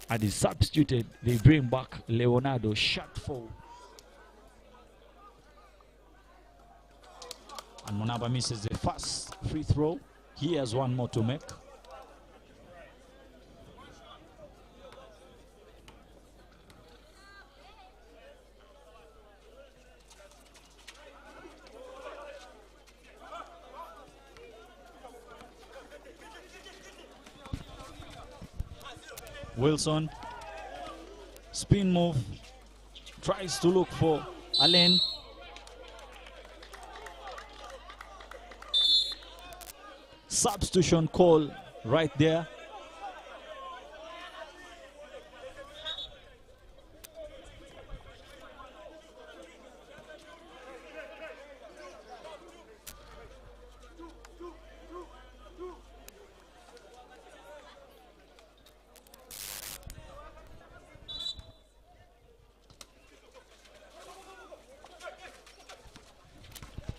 and is substituted. They bring back Leonardo, shot 4. And Munaba misses the first free throw. He has one more to make. Wilson, spin move, tries to look for Allen. Substitution call right there.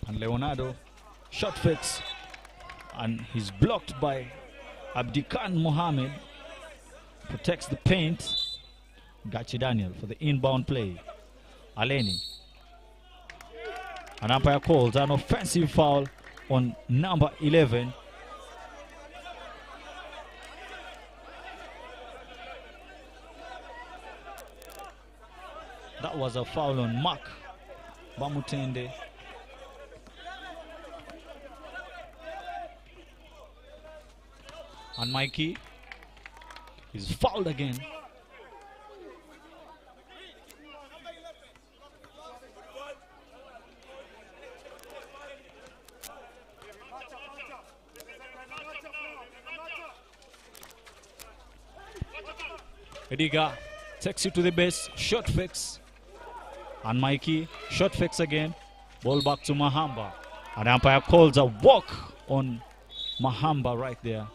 And Leonardo, shot fakes, and he's blocked by Abdikan Mohammed. Protects the paint. Gachi Daniel for the inbound play. Aleni. An umpire calls an offensive foul on number 11. That was a foul on Mark Bamutende. And Mikey is fouled again. Ediga takes it to the base, shot fix. And Mikey, shot fix again. Ball back to Mahamba. And umpire calls a walk on Mahamba right there.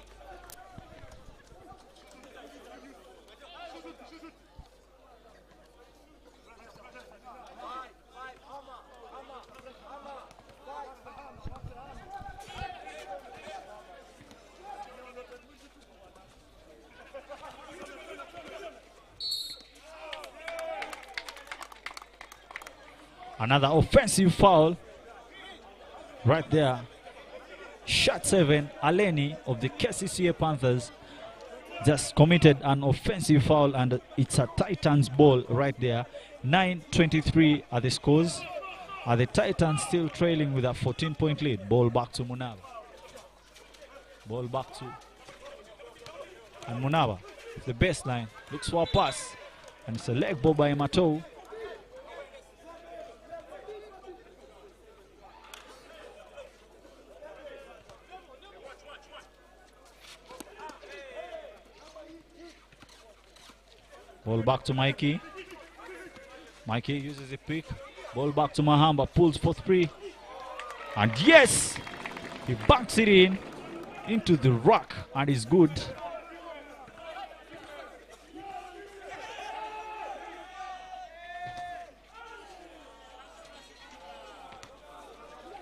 Another offensive foul right there. Shot 7, Aleni of the Kcca Panthers just committed an offensive foul, and it's a Titans ball right there. 9:23 are the scores. Are the Titans still trailing with a 14-point lead? Ball back to Munaba. Ball back to... And Munaba, the baseline, looks for a pass. And it's a leg ball by Matou. Ball back to Mikey. Mikey uses a pick. Ball back to Mahamba. Pulls for 3. And yes! He banks it in into the rock and is good.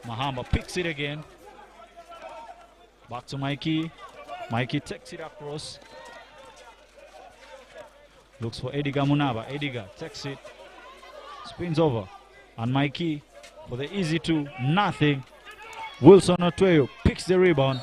Mahamba picks it again. Back to Mikey. Mikey takes it across. Looks for Ediga Munaba. Ediga takes it. Spins over. And Mikey for the easy 2. Nothing. Wilson Otweyo picks the rebound.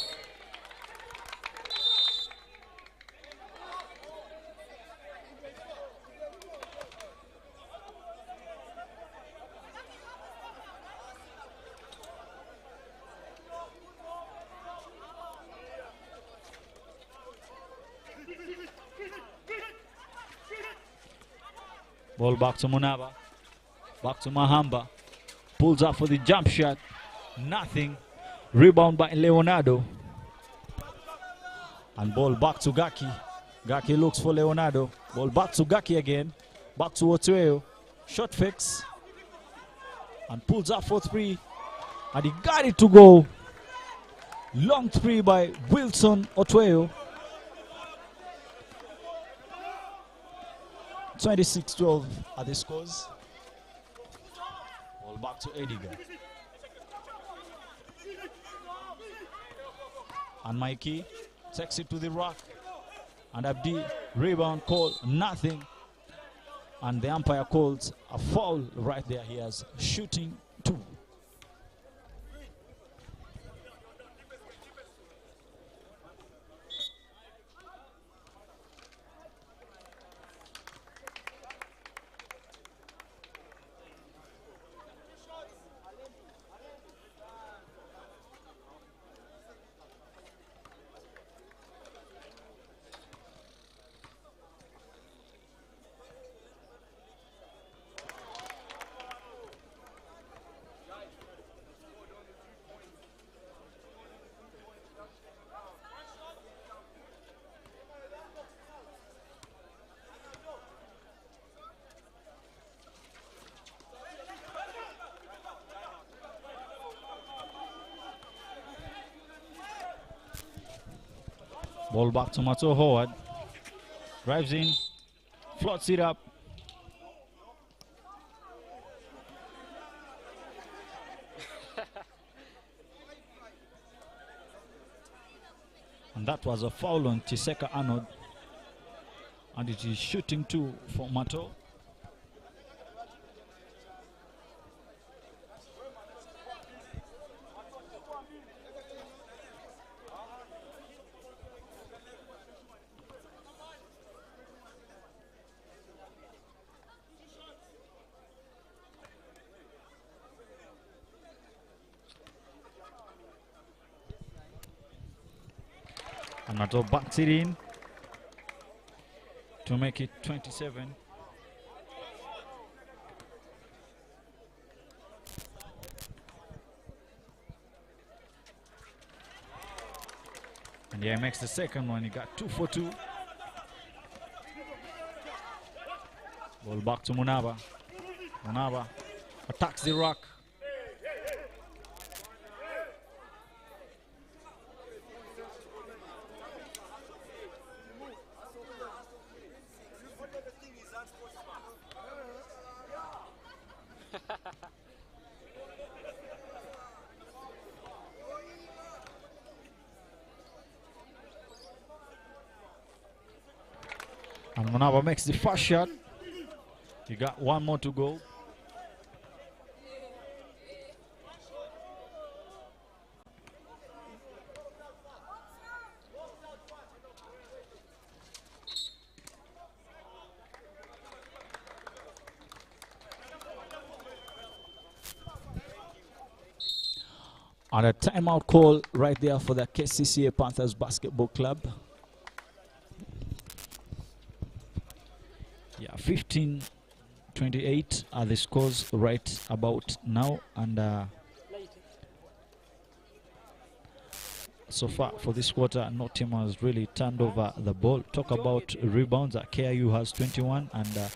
Ball back to Munaba. Back to Mahamba. Pulls up for the jump shot. Nothing. Rebound by Leonardo. And ball back to Gaki. Gaki looks for Leonardo. Ball back to Gaki again. Back to Otweyo. Shot fix. And pulls up for 3. And he got it to go. Long 3 by Wilson Otweyo. 26-12 are the scores. Ball back to Ediga. And Mikey takes it to the rock. And Abdi, rebound call, nothing. And the umpire calls a foul right there. He has shooting 2. Ball back to Mato Howard. Drives in, floats it up. And that was a foul on Kcca Arnold. And it is shooting 2 for Mato. And Mato backs it in to make it 27. And yeah, he makes the second one. He got 2 for 2. Ball back to Munaba. Munaba attacks the rock. And Munaba makes the first shot. He got 1 more to go. And a timeout call right there for the Kcca Panthers Basketball Club. Yeah, 15-28 are the scores right about now. And so far for this quarter, no team has really turned over the ball. Talk about rebounds. KIU has 21 and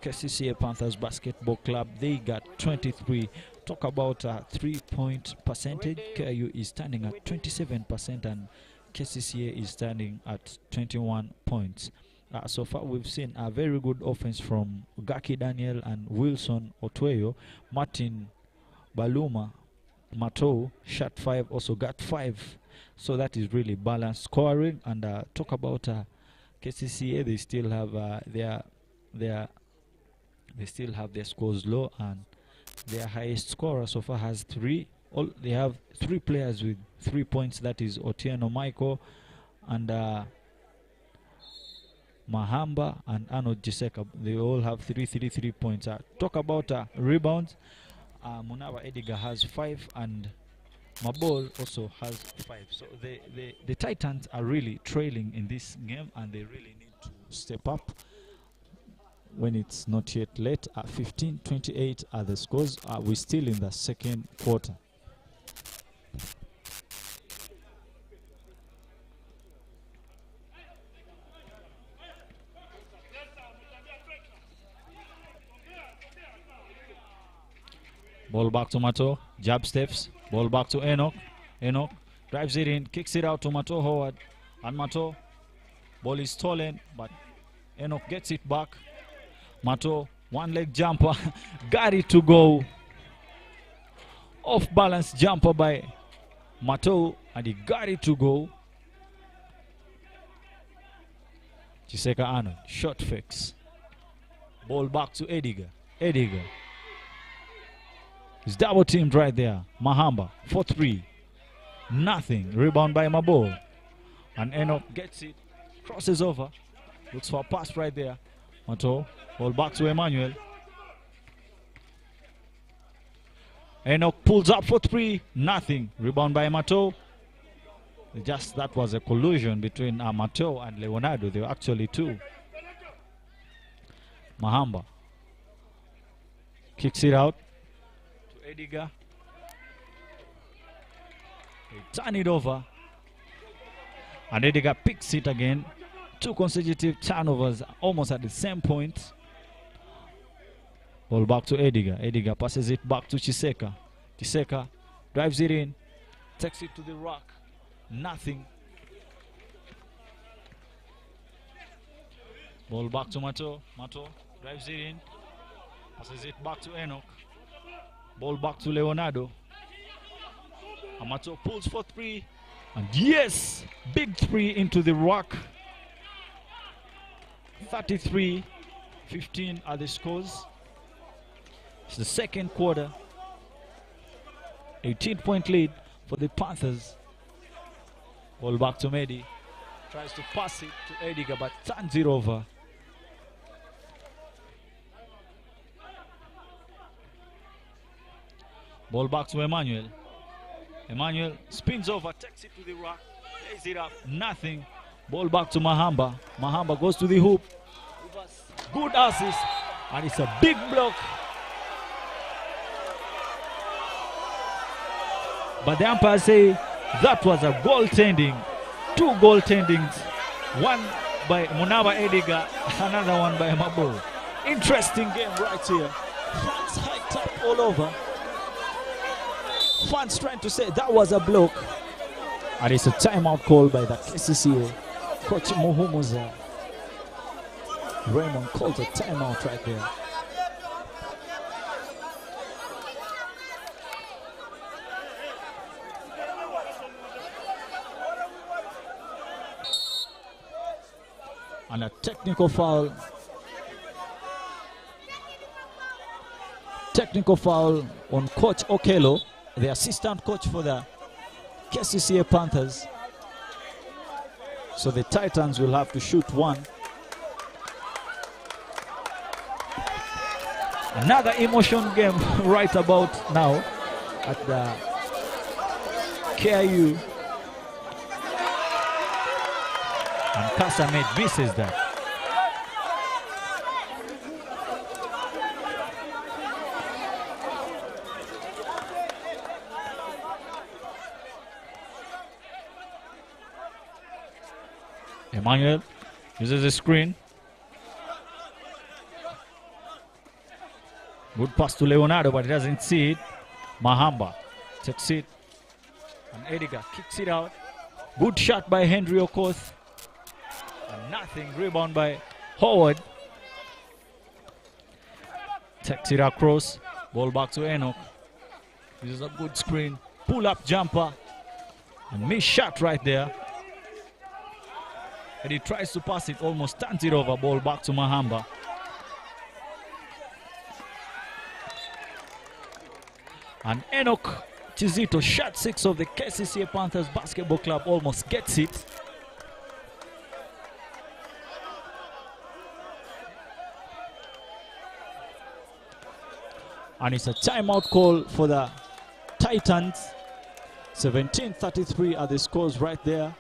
Kcca Panthers Basketball Club, they got 23. Talk about 3-point percentage. KIU is standing at 27% and Kcca is standing at 21 points. So far we've seen a very good offense from Gaki Daniel and Wilson Otweyo. Martin Baluma Mato shot 5, also got 5. So that is really balanced scoring. And talk about Kcca, they still have their scores low, and their highest scorer so far has 3. They have 3 players with 3 points. That is Otieno Michael and Mahamba and Arnold Kcca. They all have 3 points. Talk about rebounds. Munaba Ediga has 5 and Mabol also has 5. So the Titans are really trailing in this game, and they really need to step up when it's not yet late. 15-28 are the scores. We're still in the second quarter. Ball back to Mato, jab steps, ball back to Enoch. Enoch drives it in, kicks it out to Mato Howard. And Mato, ball is stolen, but Enoch gets it back. Mato, one leg jumper, got it to go. Off balance jumper by Mato, and he got it to go. Kcca Arnold, short fix. Ball back to Ediga. Ediga. He's double teamed right there. Mahamba, 4-3. Nothing. Rebound by Mabo. And Enoch gets it. Crosses over. Looks for a pass right there. Mato. Ball back to Emmanuel. Enoch pulls up for 3. Nothing. Rebound by Mato. Just that was a collusion between Mato and Leonardo. They were actually two. Mahamba kicks it out to Ediga. They turn it over. And Ediga picks it again. 2 consecutive turnovers almost at the same point. Ball back to Ediga. Ediga passes it back to Kcca. Kcca drives it in. Takes it to the rack. Nothing. Ball back to Mato. Mato drives it in. Passes it back to Enoch. Ball back to Leonardo. Mato pulls for 3. And yes! Big 3 into the rack. 33-15 are the scores. It's the second quarter. 18-point lead for the Panthers. Ball back to Mehdi. Tries to pass it to Ediga but turns it over. Ball back to Emmanuel. Emmanuel spins over, takes it to the rack, lays it up, nothing. Ball back to Mahamba. Mahamba goes to the hoop. Good assist, and it's a big block. But the umpire say that was a goaltending. 2 goaltendings. One by Munaba Ediga, another one by Mabo. Interesting game right here. Fans hyped up all over. Fans trying to say that was a block. And it's a timeout call by the Kcca. Coach Muhumuza. Raymond calls a timeout right there. And a technical foul. Technical foul on Coach Okello, the assistant coach for the Kcca Panthers. So the Titans will have to shoot 1. Another emotion game right about now at the KIU. And Kcca misses that. Emmanuel uses the screen. Good pass to Leonardo, but he doesn't see it. Mahamba takes it. And Ediga kicks it out. Good shot by Henry Okoth. And nothing. Rebound by Howard. Takes it across. Ball back to Enoch. This is a good screen. Pull up jumper. And missed shot right there. And he tries to pass it, almost turns it over. Ball back to Mahamba. And Enoch Chizito, shot 6 of the Kcca Panthers Basketball Club, almost gets it. And it's a timeout call for the Titans. 17-33 are the scores right there.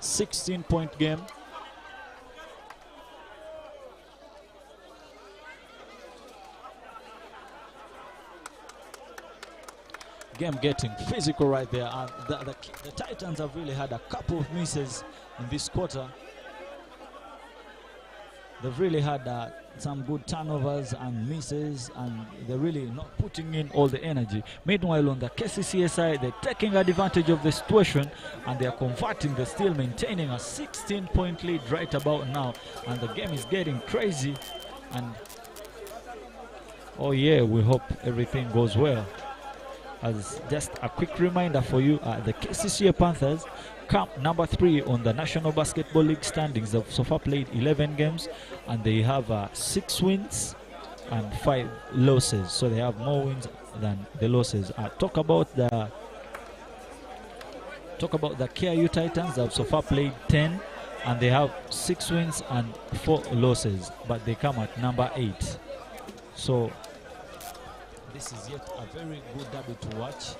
16-point game. Game getting physical right there. And the Titans have really had a couple of misses in this quarter. They've really had some good turnovers and misses, and they're really not putting in all the energy. Meanwhile, on the Kcca side, they're taking advantage of the situation and they're converting. They're still maintaining a 16-point lead right about now, and the game is getting crazy. And oh yeah, we hope everything goes well. as just a quick reminder for you, the Kcca Panthers come number 3 on the National Basketball League standings. They've so far played 11 games and they have 6 wins and 5 losses. So they have more wins than the losses. Talk about the Kcca Titans. They've so far played 10 and they have 6 wins and 4 losses, but they come at number 8. So this is yet a very good derby to watch.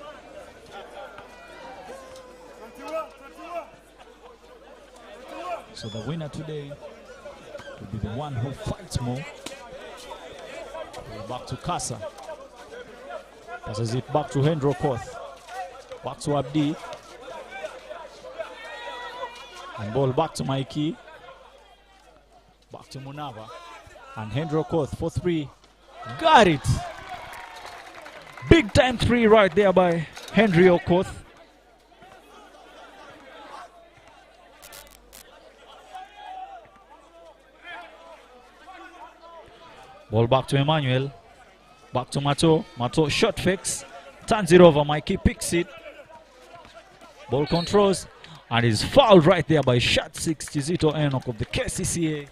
So the winner today will be the one who fights more. Back to Kcca. Passes it back to Hendro Koth. Back to Abdi. And ball back to Mikey. Back to Munava. And Hendro Koth for 3. Got it! Big time 3 right there by Henry Okoth. Ball back to Emmanuel. Back to Mato. Mato shot fakes. Turns it over. Mikey picks it. Ball controls. And is fouled right there by shot 6 Chizito Enoch of the Kcca.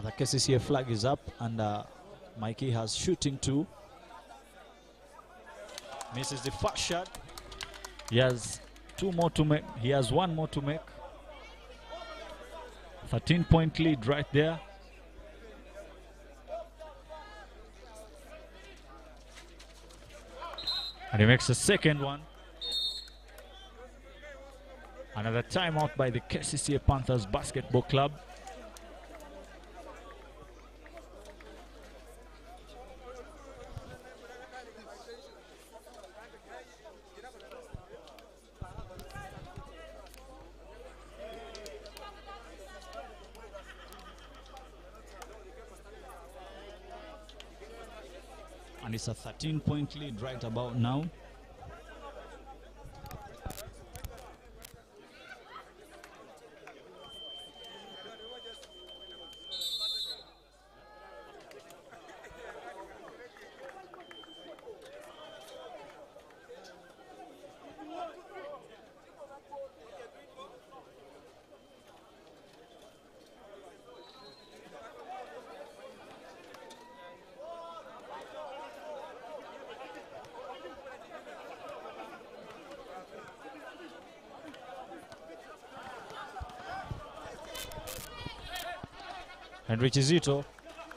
The Kcca flag is up and Mikey has shooting 2. Misses the first shot. He has 2 more to make. He has 1 more to make. 13-point lead right there. And he makes the second one. Another timeout by the Kcca Panthers Basketball Club. And it's a 13-point lead right about now. Henry Chizito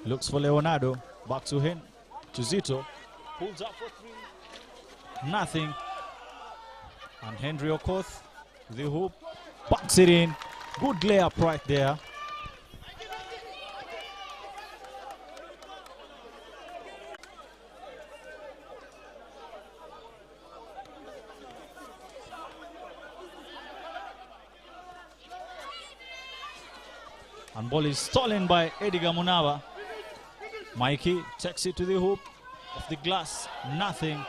looks for Leonardo. Back to him. Chizito pulls up for 3. Nothing. And Henry Okoth, the hoop, backs it in. Good layup right there. And ball is stolen by Edgar Munava. Mikey takes it to the hoop. Off the glass, nothing.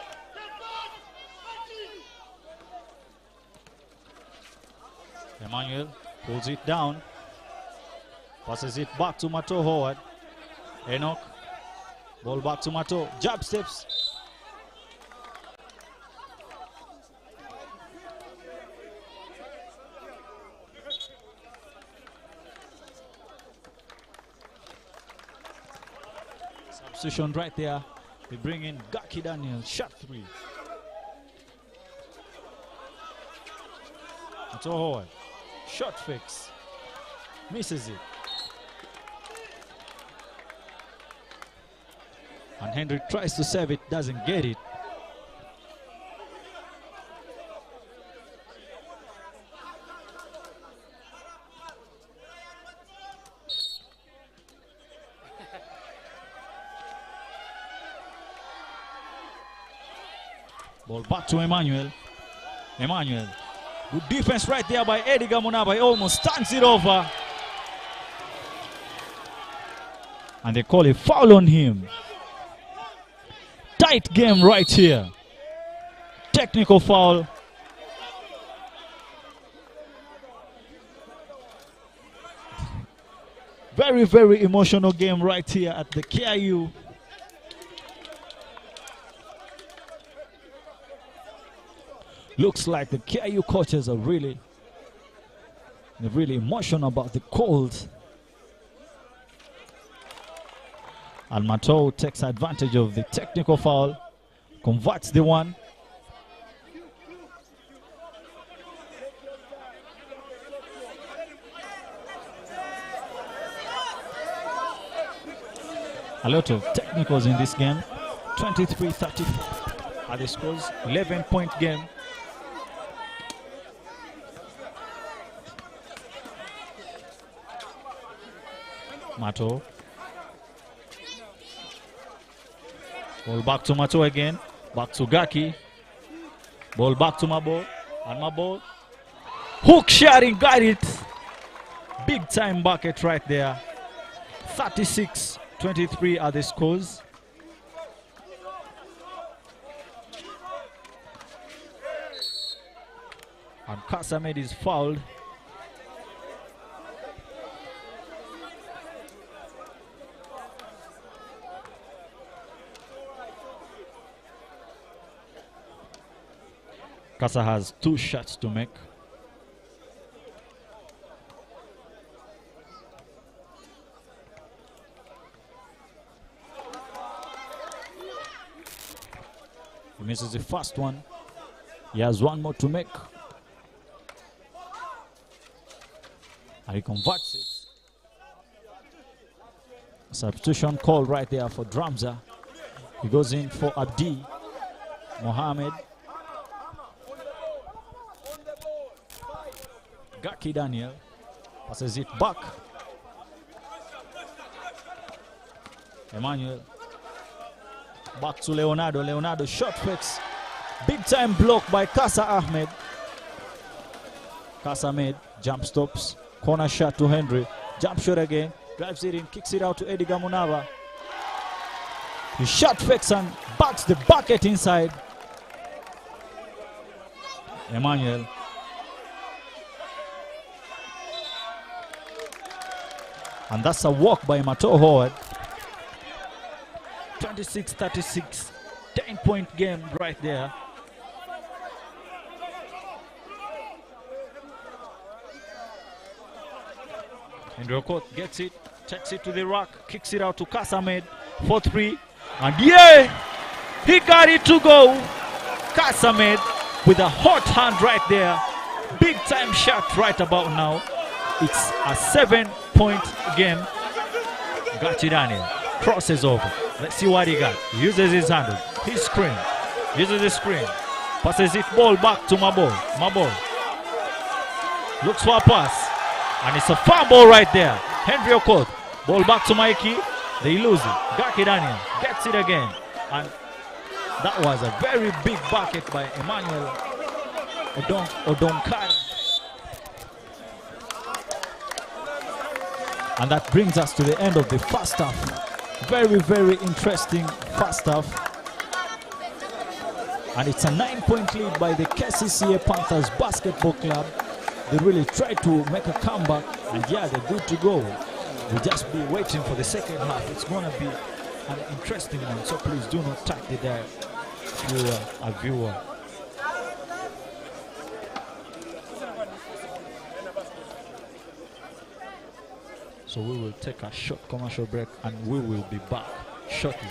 Emmanuel pulls it down. Passes it back to Mato Howard. Enoch. Ball back to Mato. Jab steps. Substitution right there. They bring in Gaki Daniel. Shot 3. Mato Howard. Shot fix. Misses it. And Henry tries to serve it, doesn't get it. Ball back to Emmanuel. Emmanuel. Good defense right there by Edgar Munava. He almost turns it over. And they call a foul on him. Tight game right here. technical foul. Very, very emotional game right here at the KIU. Looks like the KIU coaches are really emotional about the calls. And Mato takes advantage of the technical foul, converts the one. A lot of technicals in this game. 23-34 are the scores. 11-point game. Mato. Ball back to Mato again. Back to Gaki. Ball back to Mabo. And Mabo. Hook shotting, got it. Big time bucket right there. 36-23 are the scores. And Kcca is fouled. Kcca has 2 shots to make. He misses the first one. He has 1 more to make. And he converts it. Substitution call right there for Dramza. He goes in for Abdi Mohammed. Gaki Daniel passes it back. Emmanuel back to Leonardo. Leonardo shot fakes. Big time block by Kcca Ahmed. Kcca made jump stops. Corner shot to Henry. Jump shot again. Drives it in. Kicks it out to Edgar Munava. He shot fakes and backs the bucket inside. Emmanuel. And that's a walk by Mato Howard. 26-36. 10-point game right there. Andrew Court gets it, takes it to the rack, kicks it out to Kcca 4-3. And yeah, he got it to go. Kcca with a hot hand right there. Big time shot right about now. It's a 7-point game. Gachi Daniel crosses over. Let's see what he got. He uses his handle. His screen. Uses the screen. Passes it ball back to Mabo. Mabo looks for a pass. And it's a foul ball right there. Henry Okot. Ball back to Mikey. They lose it. Gaki Daniel gets it again. And that was a very big bucket by Emmanuel Odonkara. And that brings us to the end of the first half. Very, very interesting first half. And it's a 9-point lead by the Kcca Panthers Basketball Club. They really tried to make a comeback, and yeah, they're good to go. We'll just be waiting for the second half. It's going to be an interesting one, so please do not tap the dial if you're a viewer. So we will take a short commercial break and we will be back shortly.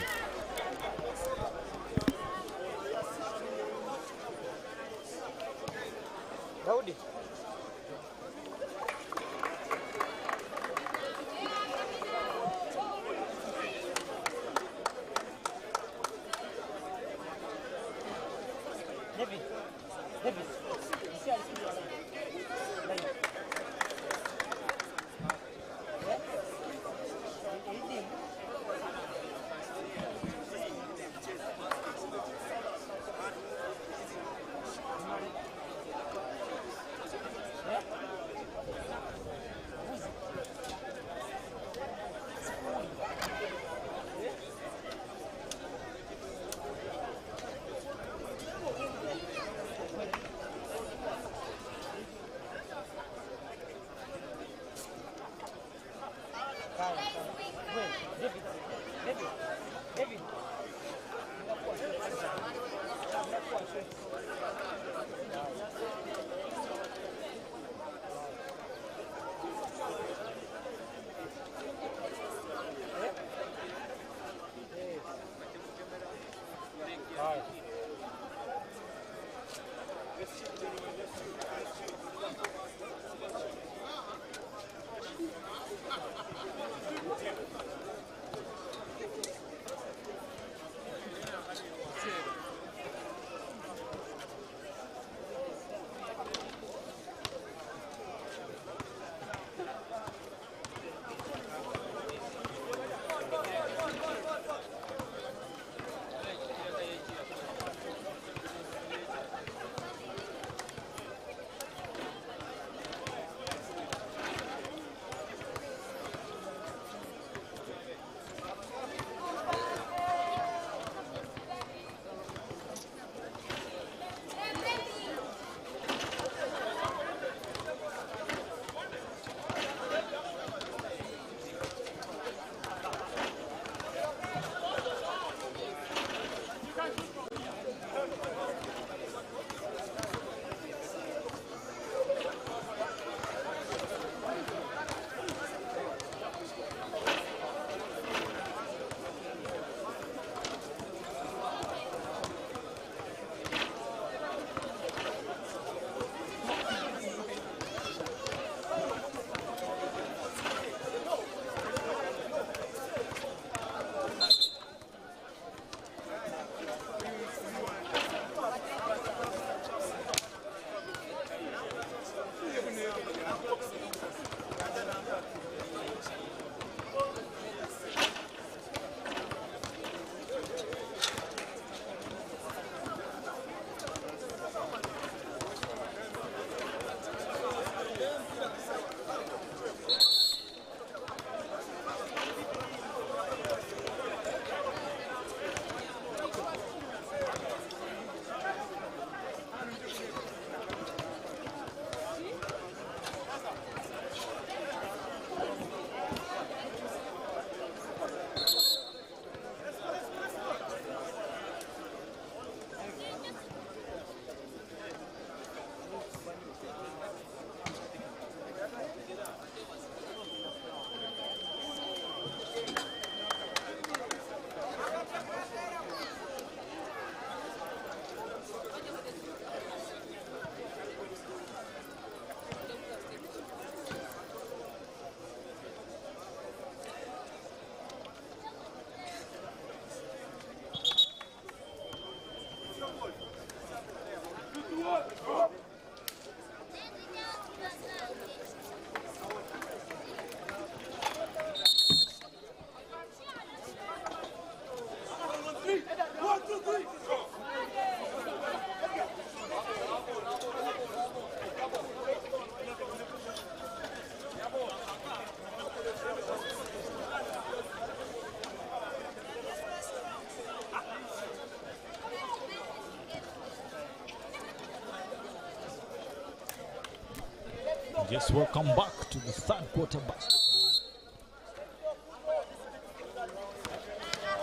Yes, welcome back to the third quarter basketball.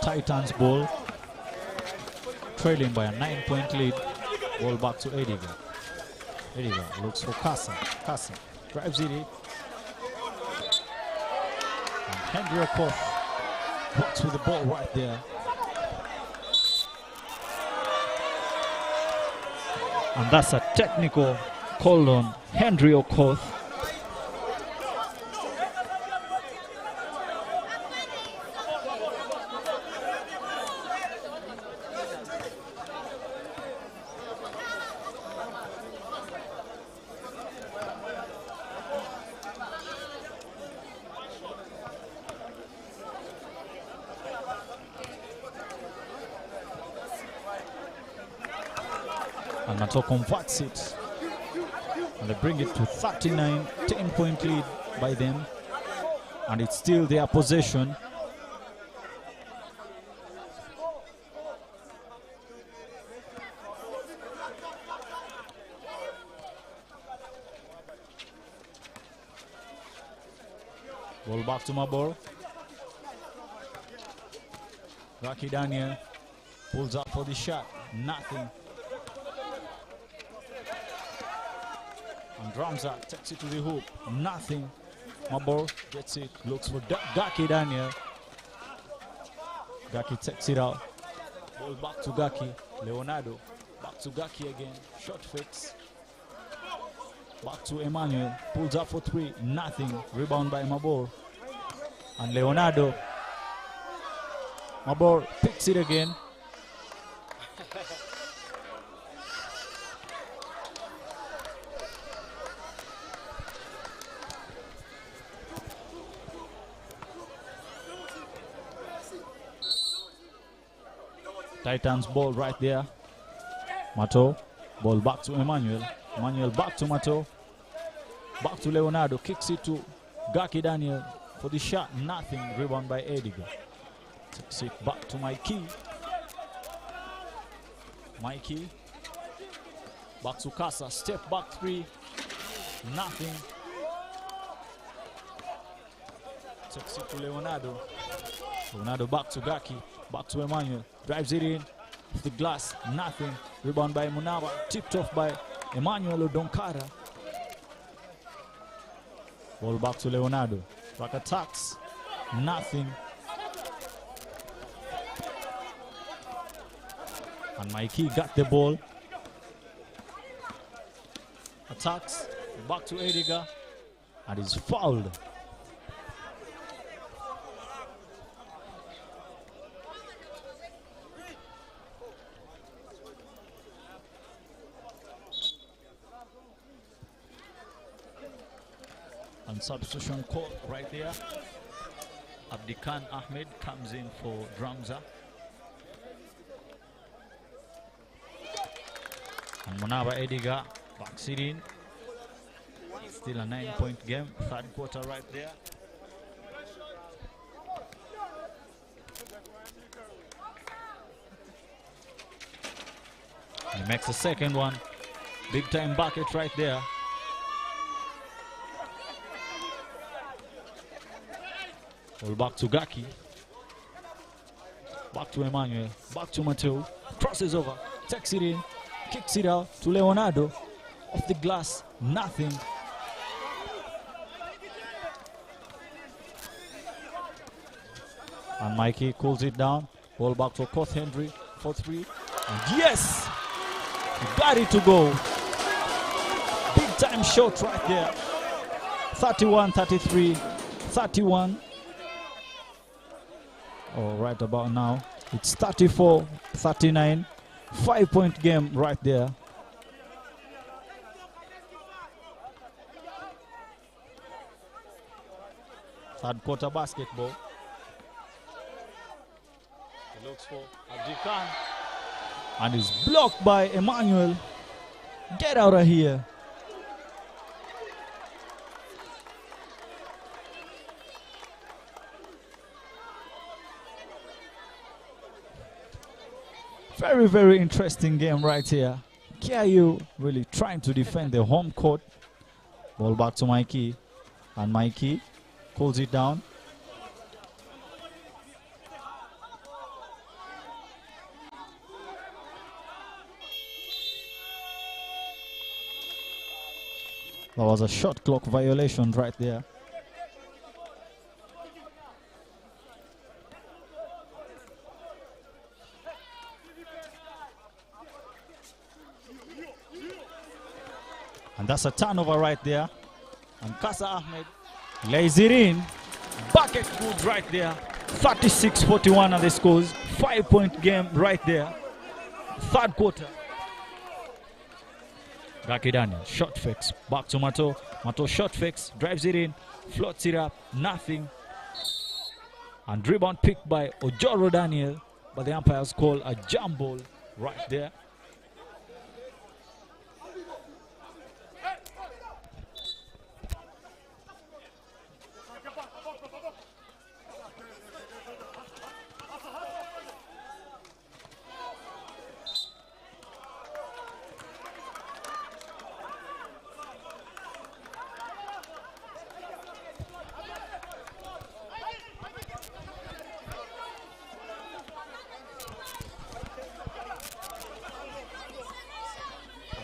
Titans ball, trailing by a 9-point lead. Ball back to Ediga. Ediga looks for Kcca. Kcca drives it in. And Henry Okoth walks with the ball right there. And that's a technical call on Henry Okoth. And Mato converts it. And they bring it to 39, 10-point lead by them. And it's still their possession. Ball back to Mabor. Rocky Daniel pulls up for the shot. Nothing. And Ramza takes it to the hoop. Nothing. Mabor gets it. Looks for Gaki Daniel. Gaki takes it out. Ball back to Gaki. Leonardo. Back to Gaki again. Shot fakes. Back to Emmanuel. Pulls up for three. Nothing. Rebound by Mabor. And Leonardo. Mabor picks it again. Titans ball right there. Mato. Ball back to Emmanuel. Emmanuel back to Mato. Back to Leonardo. Kicks it to Gaki Daniel for the shot. Nothing. Rebound by Ediga. Takes it back to Mikey. Mikey. Back to Kcca. Step back three. Nothing. Takes it to Leonardo. Leonardo back to Gaki. Back to Emmanuel. Drives it in. Off the glass. Nothing. Rebound by Munawa. Tipped off by Emmanuel Odonkara. Ball back to Leonardo. Back attacks. Nothing. And Mikey got the ball. Attacks. Back to Ediga. And is fouled. And substitution call right there. Abdikan Ahmed comes in for Dramza. And Monaba Ediga backs it in. Still a 9-point game. Third quarter right there. He makes a second one. Big time bucket right there. Ball back to Gaki. Back to Emmanuel. Back to Mateo. Crosses over. Takes it in. Kicks it out to Leonardo. Off the glass. Nothing. And Mikey cools it down. Ball back to Koth Henry for three. And yes! He got it to go. Big time shot right there. 31-33. 31. Oh, right about now. It's 34-39. 5-point game right there. Third quarter basketball. He looks for Abdikan. And is blocked by Emmanuel. Get out of here. Very, very interesting game right here. KU really trying to defend the home court. Ball back to Mikey. And Mikey pulls it down. That was a shot clock violation right there. And that's a turnover right there. And Kcca Ahmed lays it in. Bucket good right there. 36-41 are the scores. 5-point game right there. Third quarter. Gaki Daniel, shot fakes. Back to Mato. Mato shot fakes. Drives it in. Floats it up. Nothing. And rebound picked by Ojoro Daniel. But the umpires call a jump ball right there.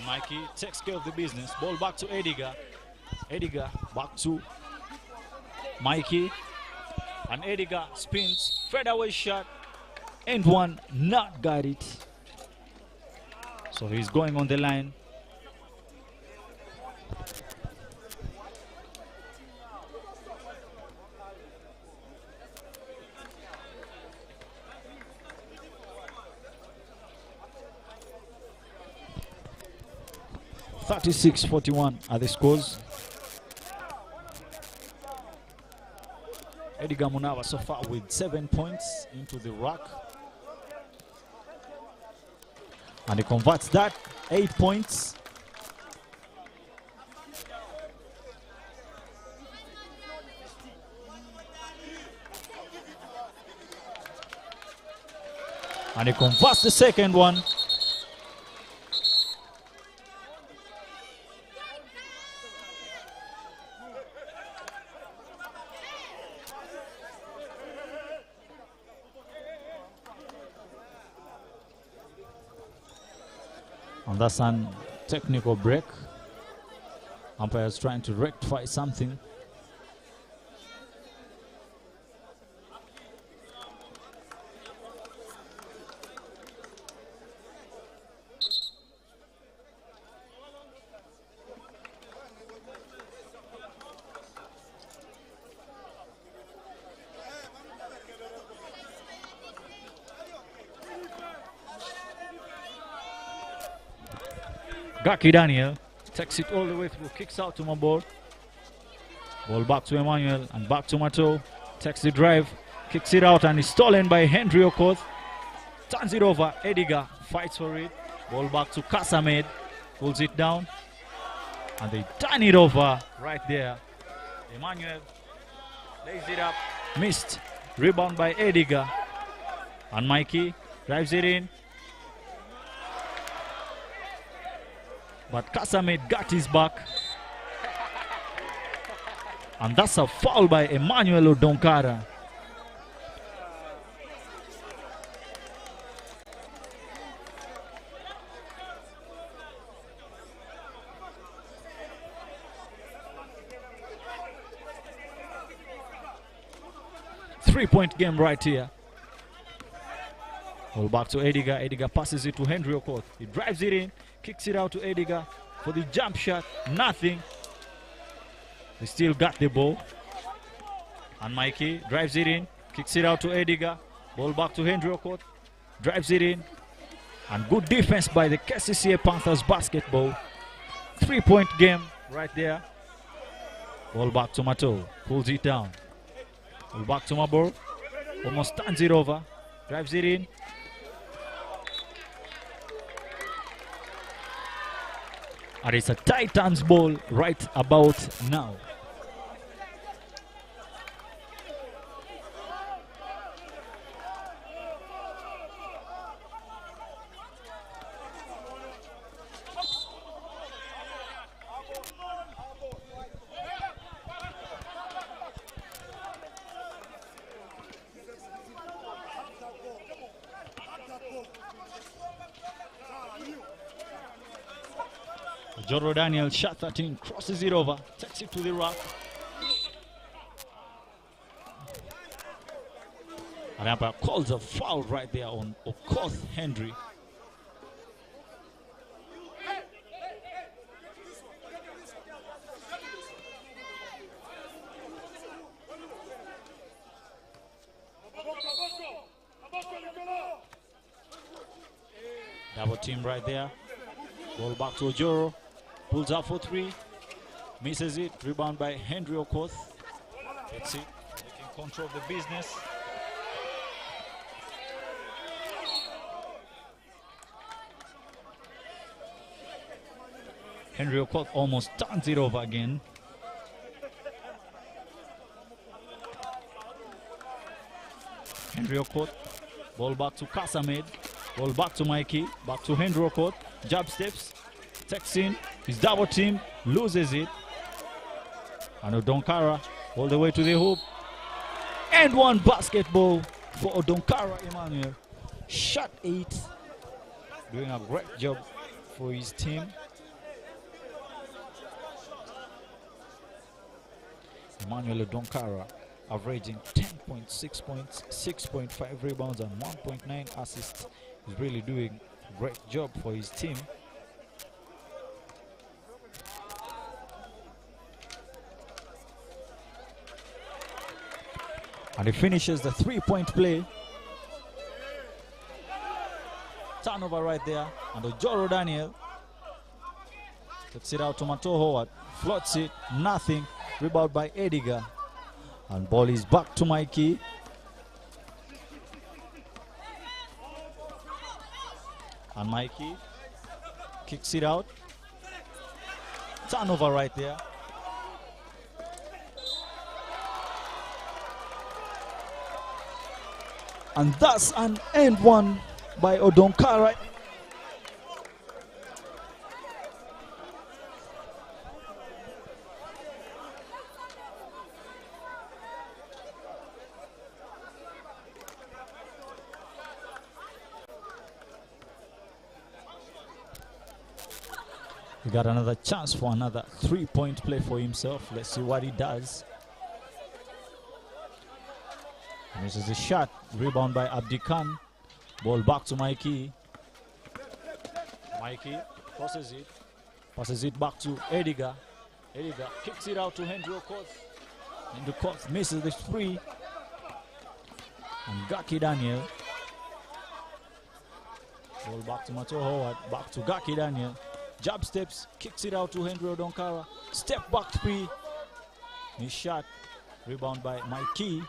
Mikey takes care of the business. Ball back to Ediga. Ediga back to Mikey. And Ediga spins. Fadeaway shot. And one. Not got it. So he's going on the line. (36-41) are the scores. Ediga Munava so far with 7 points into the rack. And he converts that. 8 points. And he converts the second one. And that's a technical break. Umpires trying to rectify something. Gaki Daniel takes it all the way through, kicks out to Mabor. Ball back to Emmanuel and back to Mato. Takes the drive, kicks it out and is stolen by Henry Okoth. Turns it over, Ediga fights for it. Ball back to Kcca Ahmed, pulls it down. And they turn it over right there. Emmanuel lays it up, missed. Rebound by Ediga. And Mikey drives it in. But Kcca Ahmed got his back. And that's a foul by Emmanuel Odonkara. Three-point game right here. Ball back to Ediga. Ediga passes it to Henry Okoth. He drives it in, kicks it out to Ediga for the jump shot. Nothing. They still got the ball. And Mikey drives it in, kicks it out to Ediga. Ball back to Henry Okoth. Drives it in. And good defense by the Kcca Panthers basketball. Three-point game right there. Ball back to Mato. Pulls it down. Ball back to Mabor. Almost turns it over. Drives it in. And it's a Titans ball right about now. Joro Daniel, shot 13, crosses it over, takes it to the rack. And umpire calls a foul right there on Okoth Henry. Double team right there. Ball back to Ojoro. Pulls up for three. Misses it. Rebound by Henry Okoth. That's it. Taking control of the business. Henry Okoth almost turns it over again. Henry Okoth. Ball back to Kcca. Ball back to Mikey. Back to Henry Okoth. Jab steps. Takes in. His double team. Loses it. And Odonkara all the way to the hoop. And one basketball for Odonkara Emmanuel. Shot 8. Doing a great job for his team. Emmanuel Odonkara averaging 10.6 points, 6.5 rebounds, and 1.9 assists. He's really doing a great job for his team. And he finishes the three-point play. Turnover right there. And Ojoro Daniel takes it out to Mato Howard. Floats it. Nothing. Rebound by Edgar. And ball is back to Mikey. And Mikey kicks it out. Turnover right there. And that's an end one by Odonkara. He got another chance for another three-point play for himself. Let's see what he does. Misses the shot. Rebound by Abdi Khan. Ball back to Mikey. Mikey crosses it. Passes it back to Edgar. Edgar kicks it out to Henry Okoth. Henry Okoth misses the free. And Gaki Daniel. Ball back to Mato Howard. Back to Gaki Daniel. Jab steps. Kicks it out to Henry Odonkara. Step back three. His shot. Rebound by Mikey.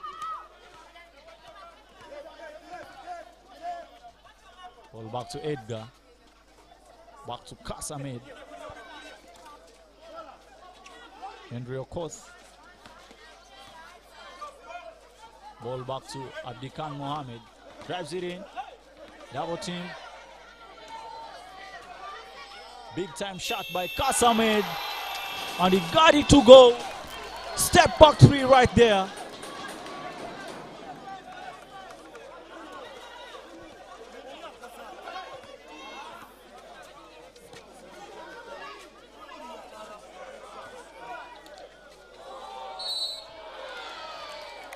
Ball back to Edgar. Back to Kcca. Henry Okoth. Ball back to Abdikan Mohammed. Drives it in. Double team. Big time shot by Kcca. And he got it to go. Step back three right there.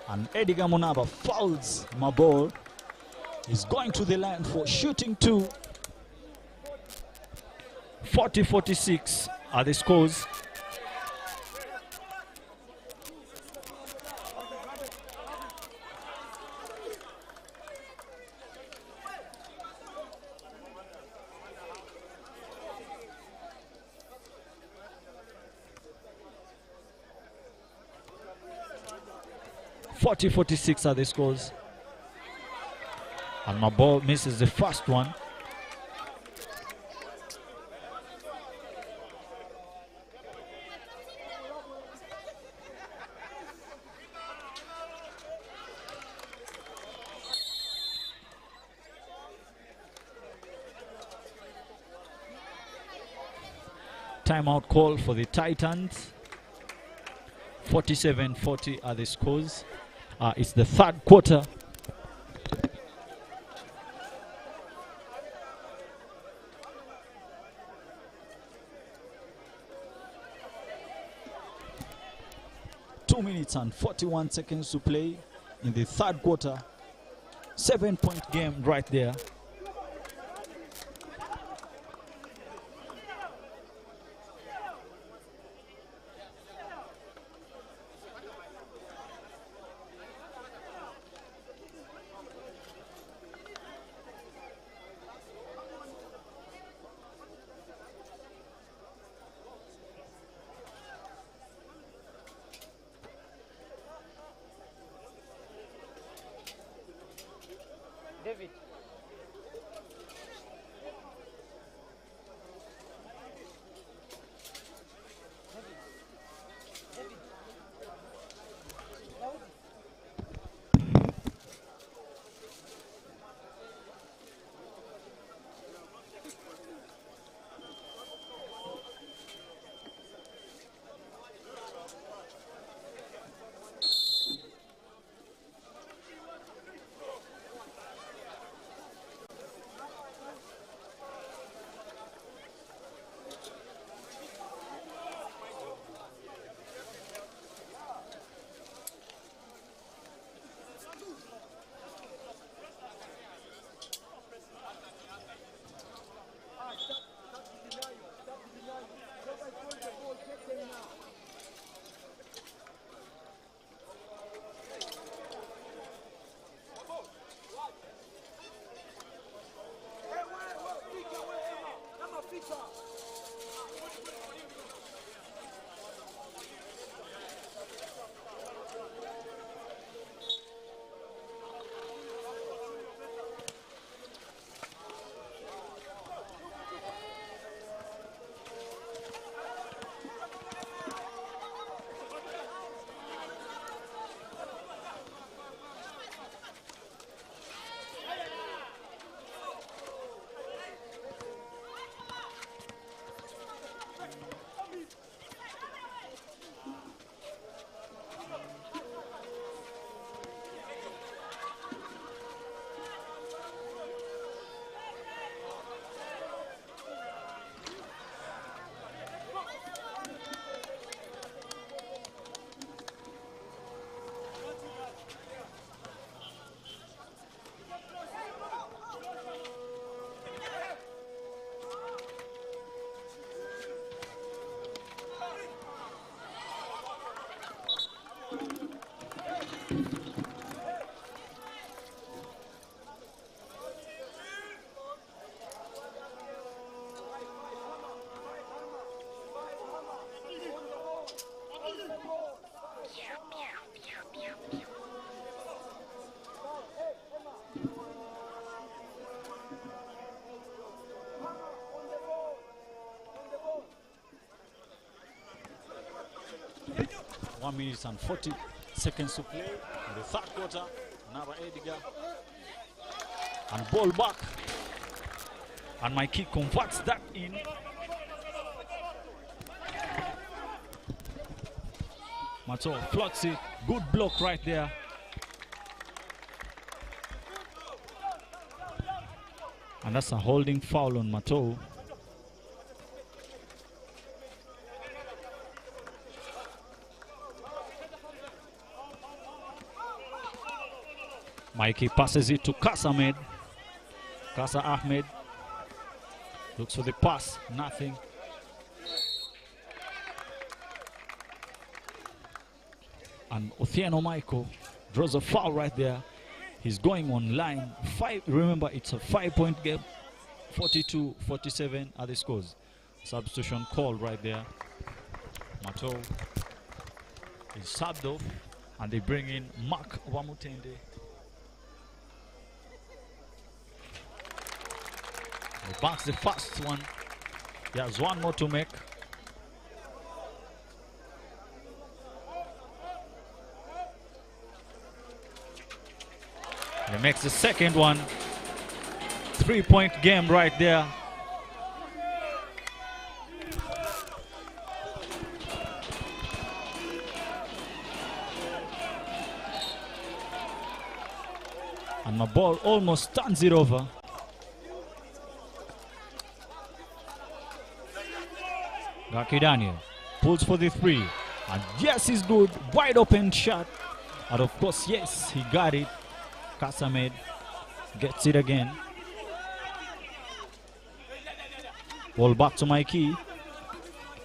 And Edgar Munaba fouls my ball. He's going to the line for shooting two. 40-46 are the scores. .46 are the scores. And my ball misses the first one. Timeout call for the Titans. 47-40 are the scores. It's the third quarter. 2 minutes and 41 seconds to play in the third quarter. 7-point game right there. David. One minute and 40 seconds to play in the third quarter. Another Edgar. And ball back. And my kick converts that in. Mato Floxy, good block right there. And that's a holding foul on Mato. Mikey passes it to Kcca. Kcca Ahmed looks for the pass, nothing. And Othieno Michael draws a foul right there. He's going on line. Remember, it's a 5-point game. 42-47 are the scores. Substitution call right there. Mato is subbed off, and they bring in Mark Wamutende. He banks the first one. He has one more to make. He makes the second one. 3-point game right there. And my ball almost turns it over. Gaki Daniel pulls for the three. And yes, he's good. Wide open shot. And of course, yes, he got it. Kcca gets it again. Ball back to Mikey.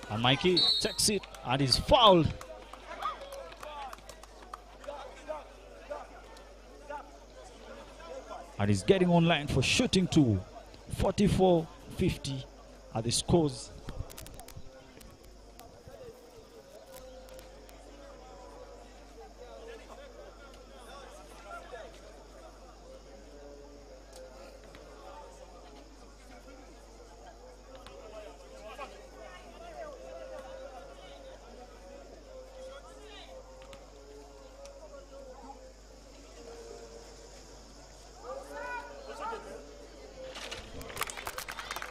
And Mikey takes it and is fouled. And he's getting online for shooting two. 44-50 are the scores.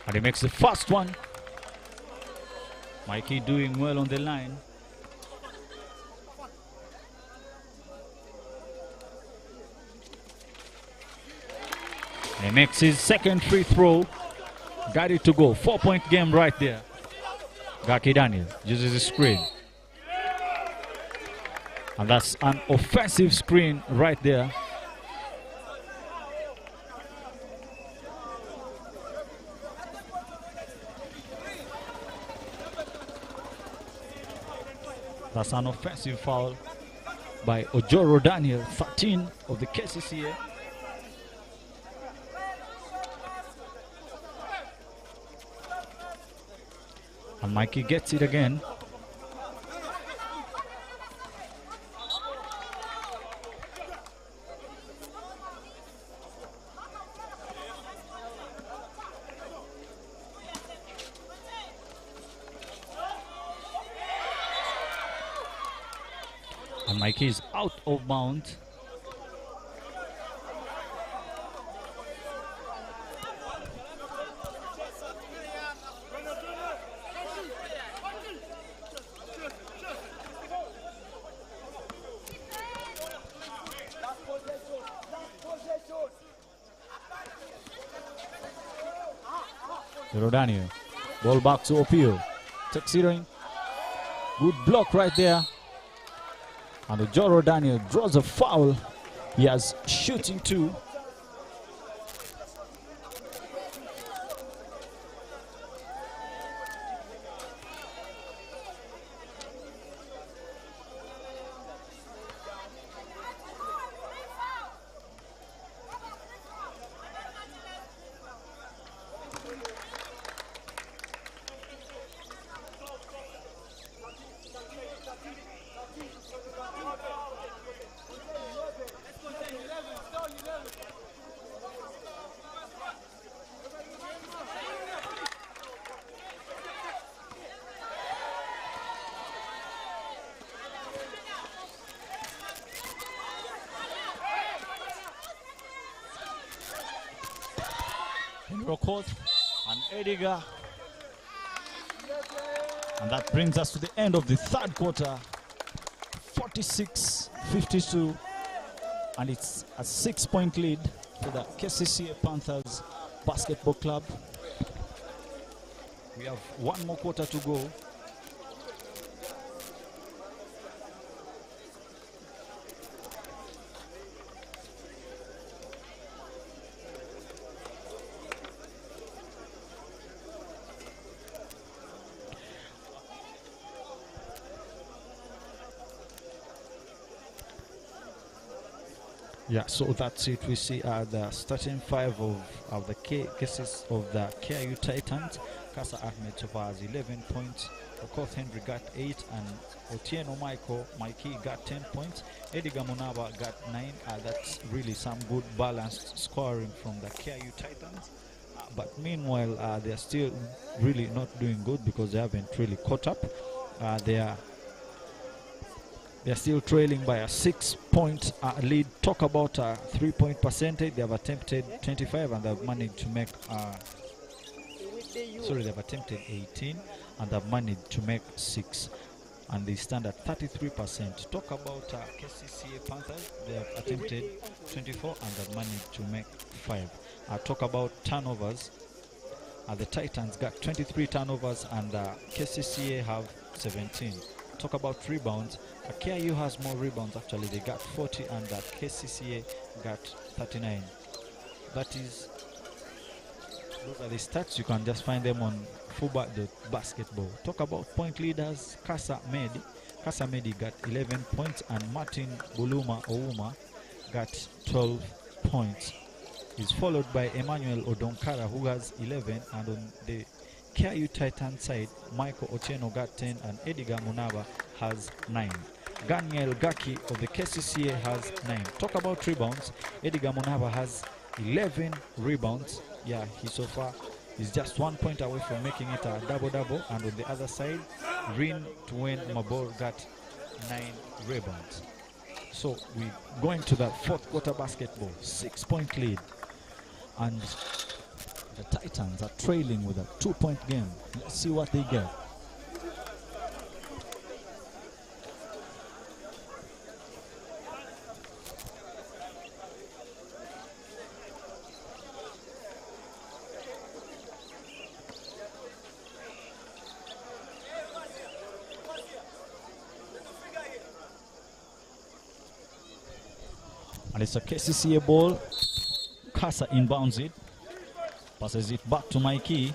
And he makes the first one. Mikey doing well on the line. And he makes his second free throw. Got it to go. 4-point game right there. Gaki Daniel uses the screen. And that's an offensive screen right there. That's an offensive foul by Ojoro Daniel, 13 of the Kcca. And Mikey gets it again. And Mikey is out of bounds. Rodaniel, ball back to Opio. Takes it in. Good block right there. And Ojoro Daniel draws a foul. He has shooting two. Court and Edgar, and that brings us to the end of the third quarter. 46-52, and it's a 6-point lead for the Kcca Panthers Basketball Club. We have one more quarter to go. Yeah, so that's it. We see the starting five of the cases of the KU Titans. Kcca Ahmed so far has 11 points. Okoth Henry got 8, and Otieno Mikey got 10 points. Edgar Munaba got 9. That's really some good balanced scoring from the KU Titans. But meanwhile, they're still really not doing good because they haven't really caught up. They're still trailing by a 6-point lead. Talk about a 3-point percentage. They have attempted 25 and they've managed to make, they've attempted 18 and they've managed to make 6. And they stand at 33%. Talk about Kcca Panthers. They have attempted 24 and they've managed to make 5. Talk about turnovers. The Titans got 23 turnovers and Kcca have 17. talk about rebounds. KIU has more rebounds actually. They got 40 and that KCCA got 39. That is, those are the stats. You can just find them on fullback.basketball. Talk about point leaders. Kcca Medi got 11 points and Martin Buluma Ouma got 12 points. He's followed by Emmanuel Odonkara who has 11, and on the KIU Titan side, Michael Otieno got 10 and Edgar Munaba has 9. Ganiel Gaki of the KCCA has 9. Talk about rebounds. Edgar Munaba has 11 rebounds. Yeah, he so far is just 1 point away from making it a double-double. And on the other side, Rin Tuen Mabor got 9 rebounds. So we're going to the fourth quarter basketball. 6-point lead. And the Titans are trailing with a 2-point game. Let's see what they get. And it's a KCCA ball. Kcca inbounds it. Passes it back to Mikey.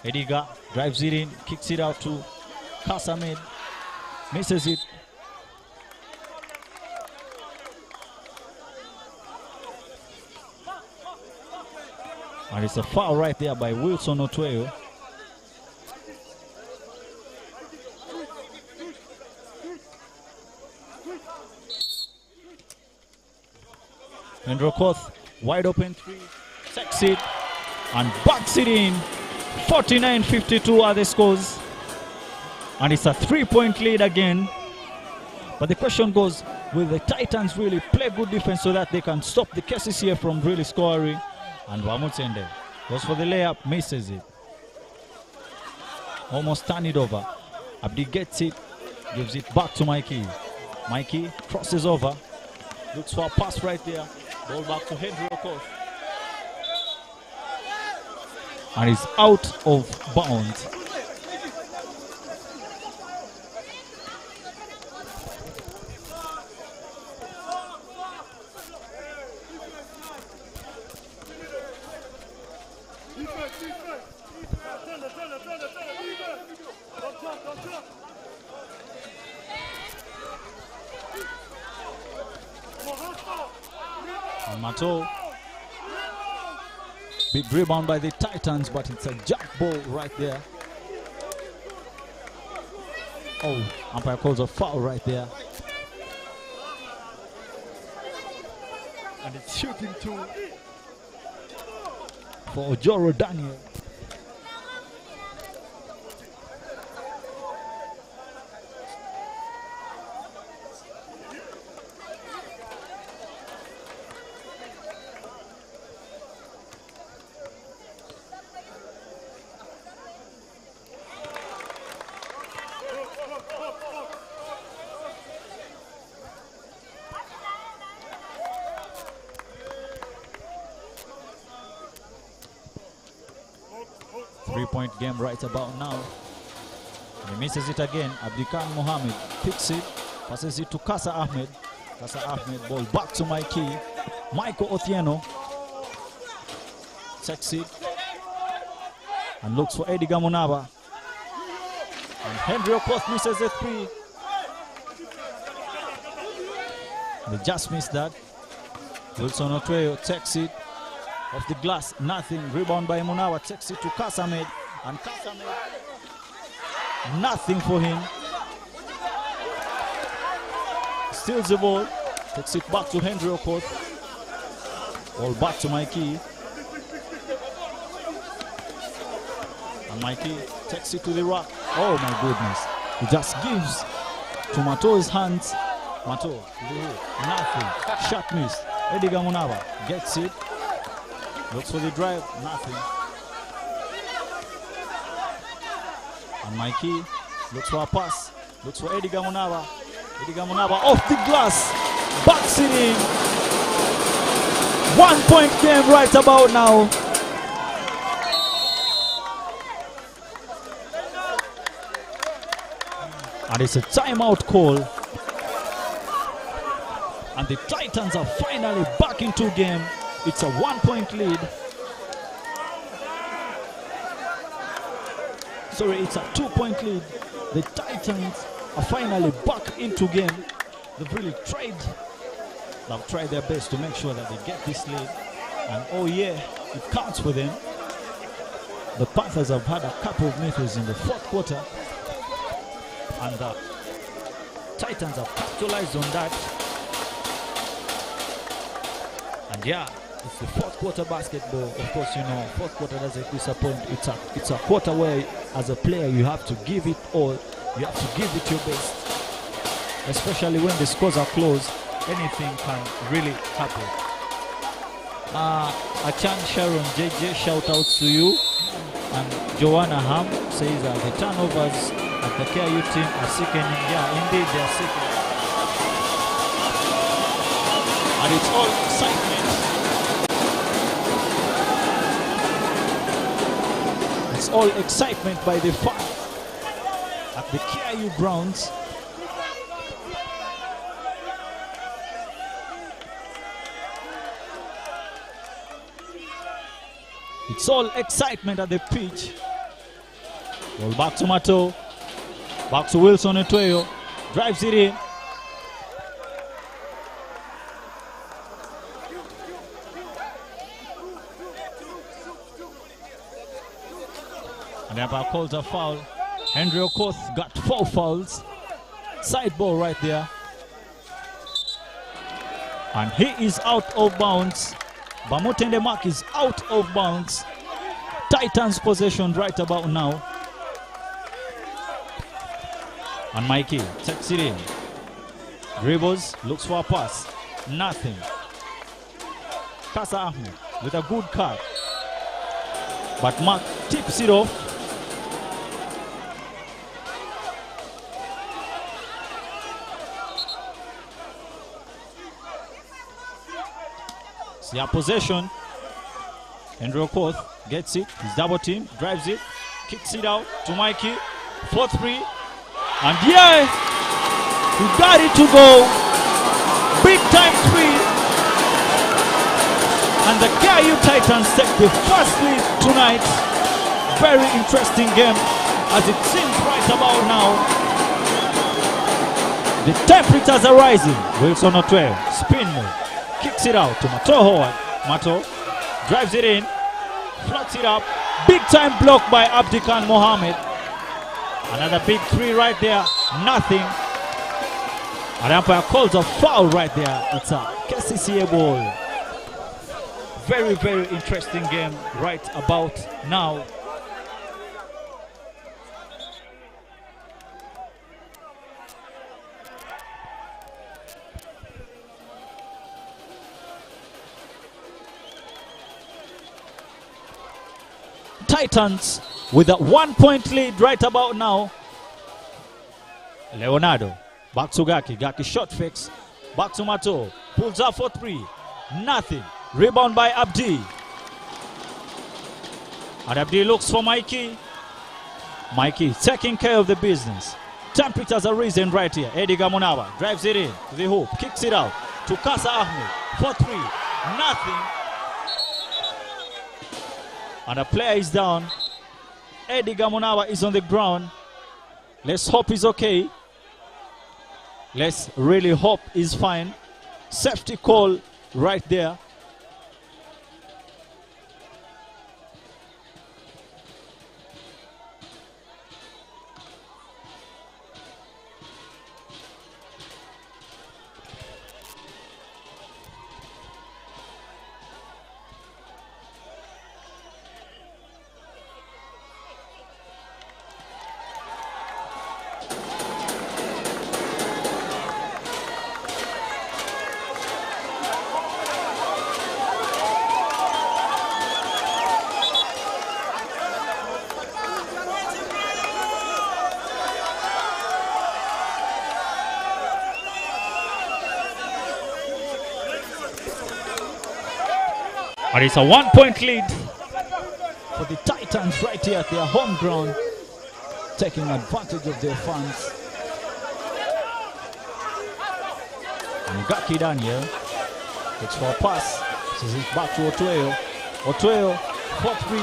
Edgar drives it in, kicks it out to Kcca mid. Misses it. And it's a foul right there by Wilson Otweyo. Andrew Koth, wide open three, takes it and backs it in. 49-52 are the scores. And it's a 3-point lead again. But the question goes, will the Titans really play good defense so that they can stop the KCCA from really scoring? And Wamutsende goes for the layup, misses it. Almost turn it over. Abdi gets it, gives it back to Mikey. Mikey crosses over, looks for a pass right there. Ball back to Henry Okoth. And he's out of bounds. And Mato, big rebound by the Titans, but it's a jump ball right there. Oh, umpire calls a foul right there. And it's shooting two for Ojoro Daniel. Three-point game right about now. He misses it again. Abdikan Mohammed picks it, passes it to Kcca Ahmed. Kcca Ahmed, ball back to Mikey. Michael Otieno takes it and looks for Edgar Munaba. And Henry Okoth misses a three. They just missed that. Wilson Otweyo takes it off the glass, nothing. Rebound by Munawa, takes it to Kcca Ahmed, and Kcca Ahmed, nothing for him. Steals the ball, takes it back to Henry Okoth. Ball back to Mikey. And Mikey takes it to the rack. Oh my goodness. He just gives to Mato's hands. Mato, nothing. Shot missed. Edgar Munaba gets it. Looks for the drive, nothing. And Mikey looks for a pass. Looks for Edgar Munaba. Edgar Munaba off the glass. Backs it in. 1-point game right about now. And it's a timeout call. And the Titans are finally back into game. It's a 1-point lead. Sorry, it's a 2-point lead. The Titans are finally back into game. They've really tried their best to make sure that they get this lead. And oh yeah, it counts for them. The Panthers have had a couple of misses in the fourth quarter. And the Titans have capitalized on that. And yeah, it's the fourth quarter basketball. Of course, you know, fourth quarter doesn't disappoint. It's a quarter where, as a player, you have to give it all. You have to give it your best. Especially when the scores are close, anything can really happen. Achan Sharon JJ, shout out to you. And Joanna Ham says the turnovers at the KU team are sickening. Yeah, indeed, they are sickening. And it's all excitement. It's all excitement by the fans at the KU grounds. It's all excitement at the pitch. Ball back to Mato. Back to Wilson Etoyo. Drives it in. And the umpire calls a foul. Henry Okoth got 4 fouls. Side ball right there. And he is out of bounds. Bamutende Mark is out of bounds. Titans possession right about now. And Mikey takes it in. Dribbles, looks for a pass. Nothing. Kcca Ahmed with a good cut. But Mark tips it off. See a possession. Andrew Okoth gets it. He's double team, drives it, kicks it out to Mikey. 4-3. And yeah, he got it to go. Big time 3. And the KU Titans take the first lead tonight. Very interesting game, as it seems right about now. The temperatures are rising. Wilson Otwe, spin move, kicks it out to Mato Howard. Mato drives it in, floats it up. Big time block by Abdikan Mohammed. Another big 3 right there. Nothing. And the umpire calls a foul right there. It's a Kcca ball. Very, very interesting game right about now. Titans with a 1-point lead right about now. Leonardo back to Gaki. Gaki shot fakes. Back to Mato. Pulls up for 3. Nothing. Rebound by Abdi. And Abdi looks for Mikey. Mikey taking care of the business. Temperatures are risen right here. Eddie Gamunawa drives it in to the hoop. Kicks it out to Kcca Ahmed for 3. Nothing. And the player is down. Eddie Gamunawa is on the ground. Let's hope he's okay. Let's really hope he's fine. Safety call right there. And it's a 1-point lead for the Titans right here at their home ground, taking advantage of their fans. Ngaki Daniel looks for a pass. This is back to Otueo. Otueo, 4-3.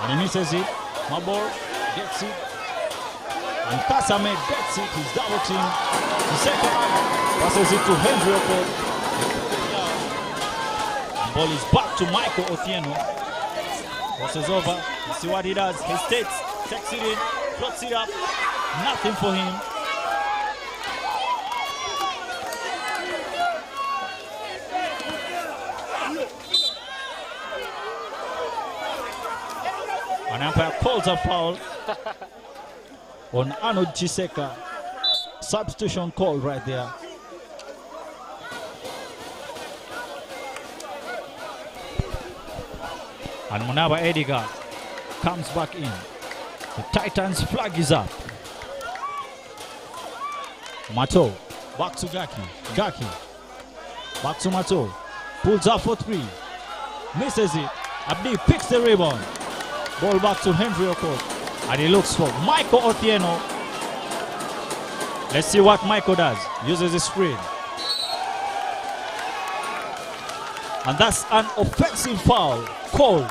And he misses it. Mabor gets it. And Kasame gets it. He's double team. The second passes it to Henry Oko. And ball is back to Michael Othieno. Crosses over. You see what he does. He hesitates, takes it in, floats it up. Nothing for him. An umpire calls a foul on Arnold Kcca. Substitution call right there. And Munaba Ediga comes back in. The Titans flag is up. Mato, back to Gaki. Gaki, back to Mato. Pulls up for 3. Misses it. Abdi picks the rebound. Ball back to Henry Okot. And he looks for Michael Othieno. Let's see what Michael does. Uses his screen. And that's an offensive foul called.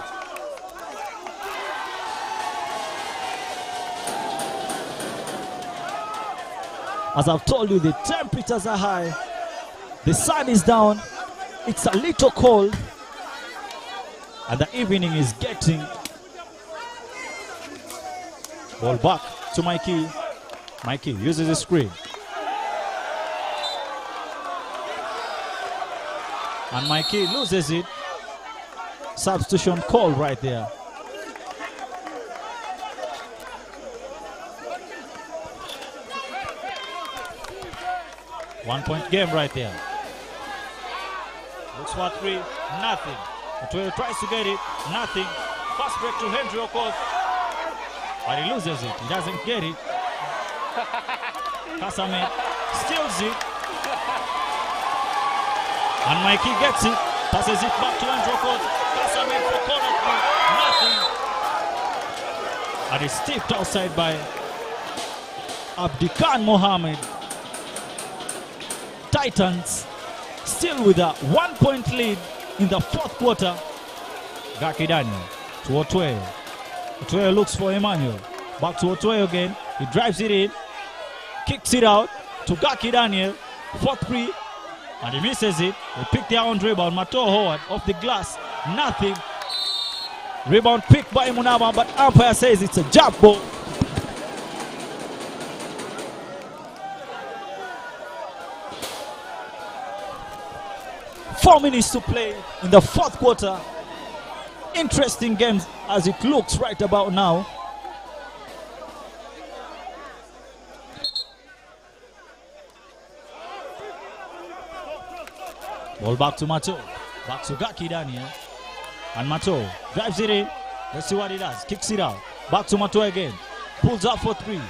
As I've told you, the temperatures are high. The sun is down. It's a little cold. And the evening is getting. Ball back to Mikey. Mikey uses the screen. And Mikey loses it. Substitution call right there. One-point game right there. Looks for 3, nothing. Otueo tries to get it, nothing. Fast break to Henry Okoth. But he loses it. He doesn't get it. Kasame steals it. And Mikey gets it. Passes it back to Andrew Okoth. Kasame for corner 3. Nothing. And it's tipped outside by Abdikan Mohammed. Titans still with a 1-point lead in the 4th quarter. Gaki Daniel to Otueo. Otueo looks for Emmanuel. Back to Otueo again. He drives it in. Kicks it out to Gaki Daniel. 4-3. And he misses it. They pick their own rebound. Mato Howard off the glass. Nothing. Rebound picked by Munaba, but umpire says it's a jump ball. Four minutes to play in the 4th quarter. Interesting games as it looks right about now. Ball back to Mato. Back to Gaki Daniel. And Mato drives it in. Let's see what he does. Kicks it out. Back to Mato again. Pulls up for 3.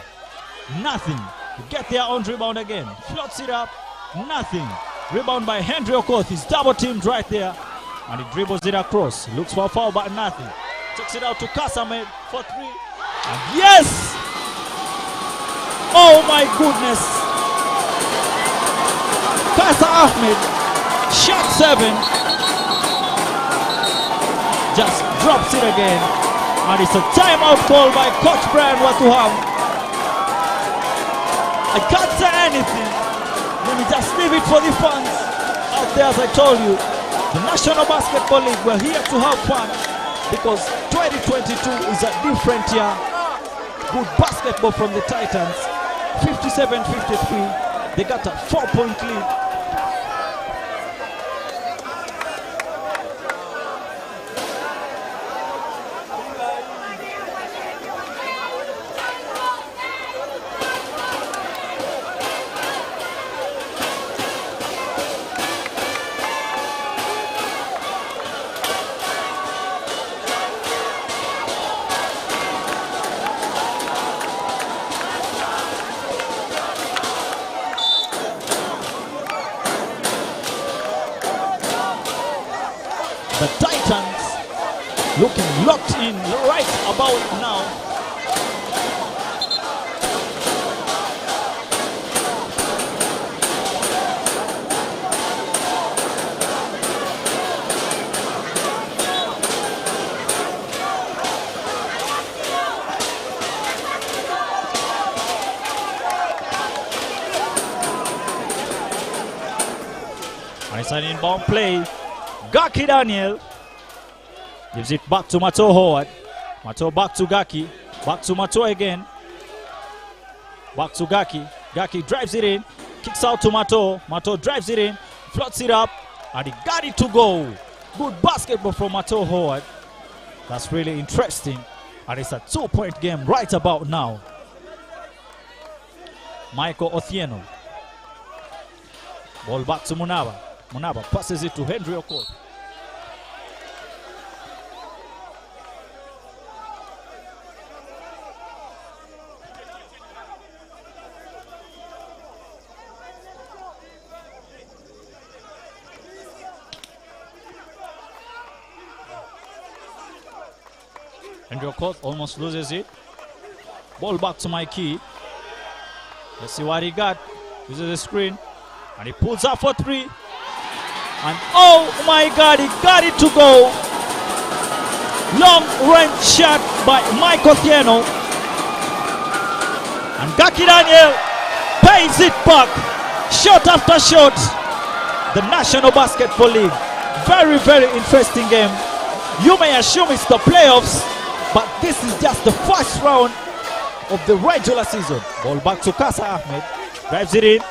Nothing. Get their own rebound again. Floats it up. Nothing. Rebound by Henry Okoth. He's double teamed right there. And he dribbles it across. Looks for a foul, but nothing. Takes it out to Kasame for 3. And yes! Oh my goodness! Kasa Ahmed, shot 7. Just drops it again. And it's a timeout call by Coach Brian Watuham. I can't say anything. Let me just leave it for the fans out there. As I told you, the National Basketball League, we're here to have fun because 2022 is a different year. Good basketball from the Titans. 57-53. They got a 4-point lead. The Titans looking locked in right about now. an inbound play. Gaki Daniel gives it back to Mato Howard. Mato back to Gaki. Back to Mato again. Back to Gaki. Gaki drives it in. Kicks out to Mato. Mato drives it in. Floats it up. And he got it to go. Good basketball from Mato Howard. That's really interesting. And it's a 2-point game right about now. Michael Othieno. Ball back to Munaba. Munaba passes it to Henry Okoth. Henry Okoth almost loses it. Ball back to Mikey. Let's see what he got. Uses the screen. And he pulls up for 3. And oh my God, he got it to go. Long range shot by Mike Othieno. And Gaki Daniel pays it back. Shot after shot. The National Basketball League. Very, very interesting game. You may assume it's the playoffs, but this is just the first round of the regular season. Ball back to Kcca Ahmed. Drives it in.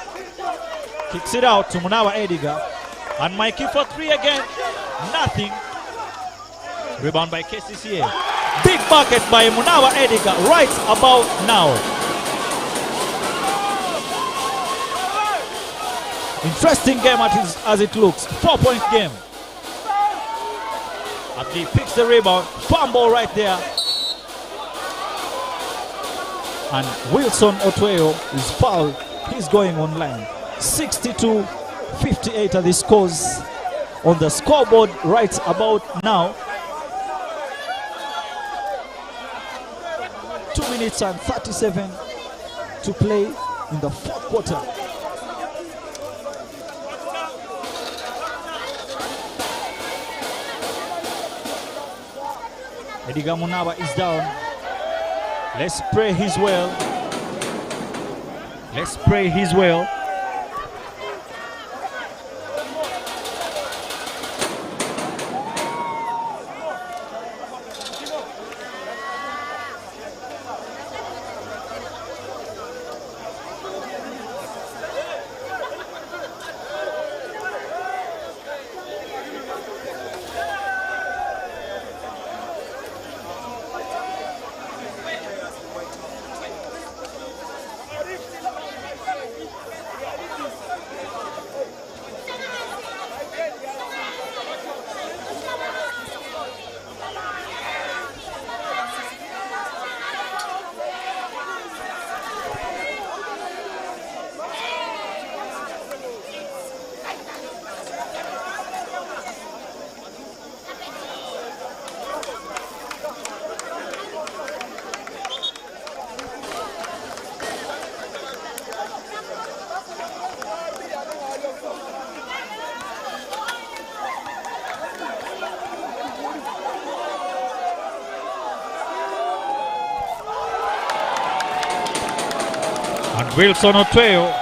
Kicks it out to Munawa Ediga. And Mikey for 3 again. Nothing. Rebound by Kcca. Big bucket by Munawa Ediga right about now. Interesting game as it looks. 4-point game. Abdi picks the rebound. Fumble right there. And Wilson Otweo is fouled. He's going online. 62-58 are the scores on the scoreboard right about now. 2 minutes and 37 to play in the 4th quarter. Ediga Munaba is down. Let's pray he's well. Let's pray he's well. And Wilson Otweo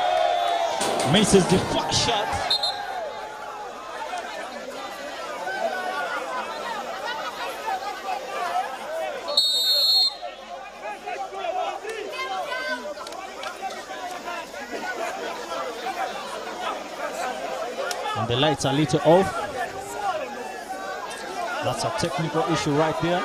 misses the first shot. And the lights are a little off. That's a technical issue right there.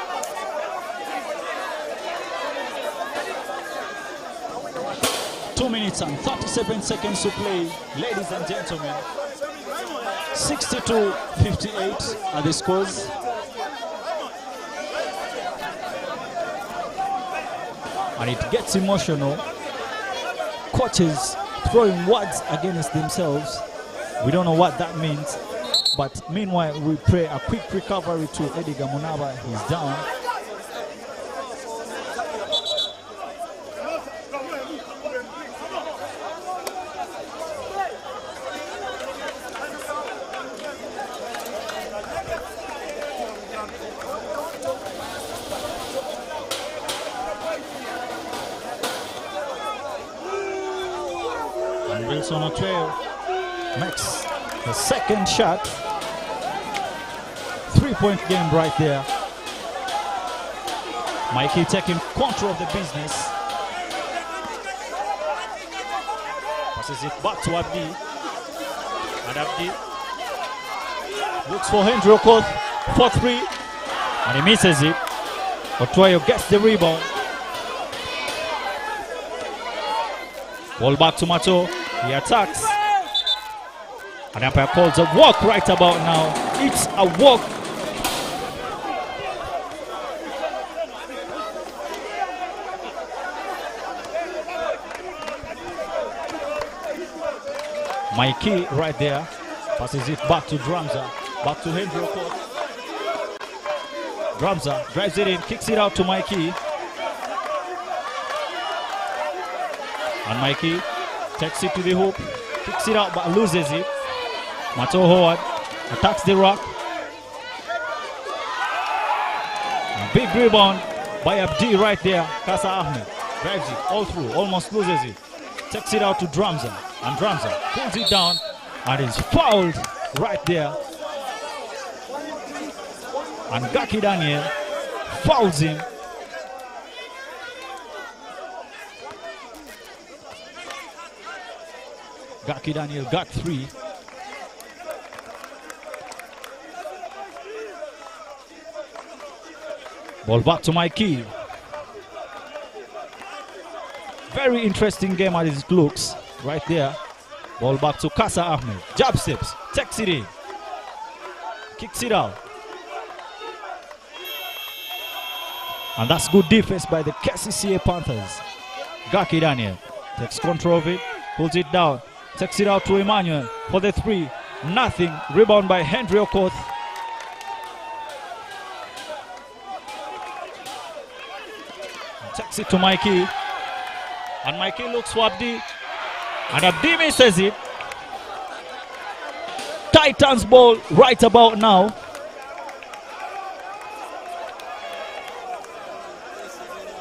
Minutes and 37 seconds to play, ladies and gentlemen. 62-58 are the scores. And it gets emotional. Coaches throwing words against themselves. We don't know what that means. But meanwhile, we pray a quick recovery to Ediga Munaba. He's down. Wilson Otweo makes The second shot. 3-point game right there. Mikey taking control of the business. Passes it back to Abdi. And Abdi looks for Henry Okoth for 3. And he misses it. Otoyo gets the rebound. Ball back to Mato. He attacks. And the umpire calls a walk right about now. It's a walk. Mikey right there. Passes it back to Dramza. Back to Henry Okoth. Dramza drives it in, kicks it out to Mikey. And Mikey takes it to the hoop. Kicks it out but loses it. Mato Howard attacks the rock. A big rebound by Abdi right there. Kcca Ahmed drives it all through, almost loses it. Takes it out to Dramza. And Dramza pulls it down and is fouled right there. And Gaki Daniel fouls him. Gaki Daniel got 3. Ball back to Mikey. Very interesting game as it looks right there. Ball back to Kcca Ahmed. Jab steps, takes it in, kicks it out. And that's good defense by the Kcca Panthers. Gaki Daniel takes control of it, pulls it down, takes it out to Emmanuel for the 3. Nothing. Rebound by Henry Okoth. Takes it to Mikey. And Mikey looks for Abdi. And Abdi misses it. Titans ball right about now.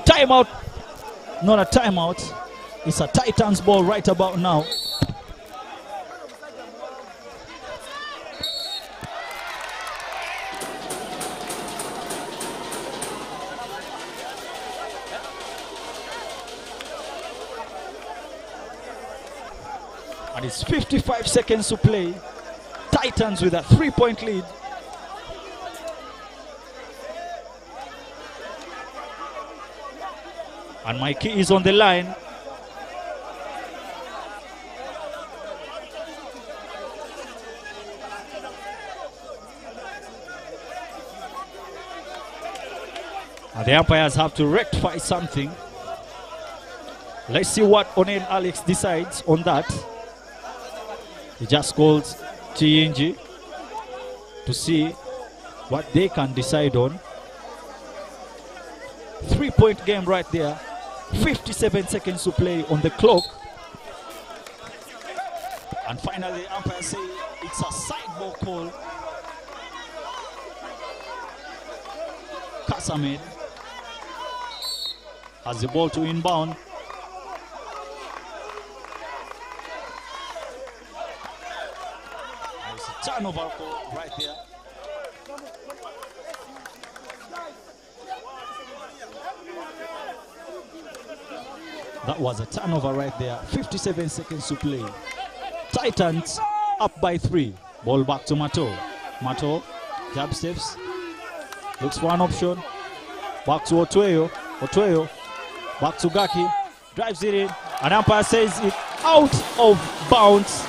Timeout. Not a timeout. It's a Titans ball right about now. And it's 55 seconds to play. Titans with a 3-point lead. And Mikey is on the line. And the umpires have to rectify something. Let's see what Onen Alex decides on that. He just calls TNG to see what they can decide on. 3-point game right there. 57 seconds to play on the clock. And finally, the umpire say it's a side ball call. Kasamed has the ball to inbound. There's a turnover call right there. That was a turnover right there. 57 seconds to play. Titans up by 3. Ball back to Mato. Mato, jab steps. Looks for an option. Back to Otoyo. Otoyo, back to Gaki. Drives it in. And umpire says it out of bounds.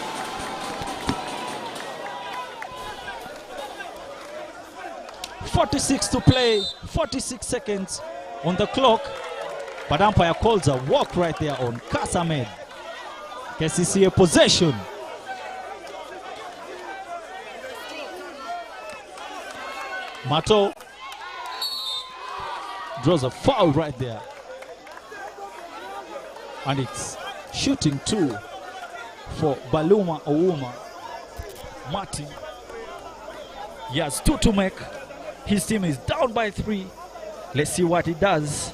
.46 to play. 46 seconds on the clock. But umpire calls a walk right there on Kasamed. Kcca possession. Mato draws a foul right there. And it's shooting 2 for Baluma Ouma. Martin. He has 2 to make. His team is down by 3. Let's see what he does.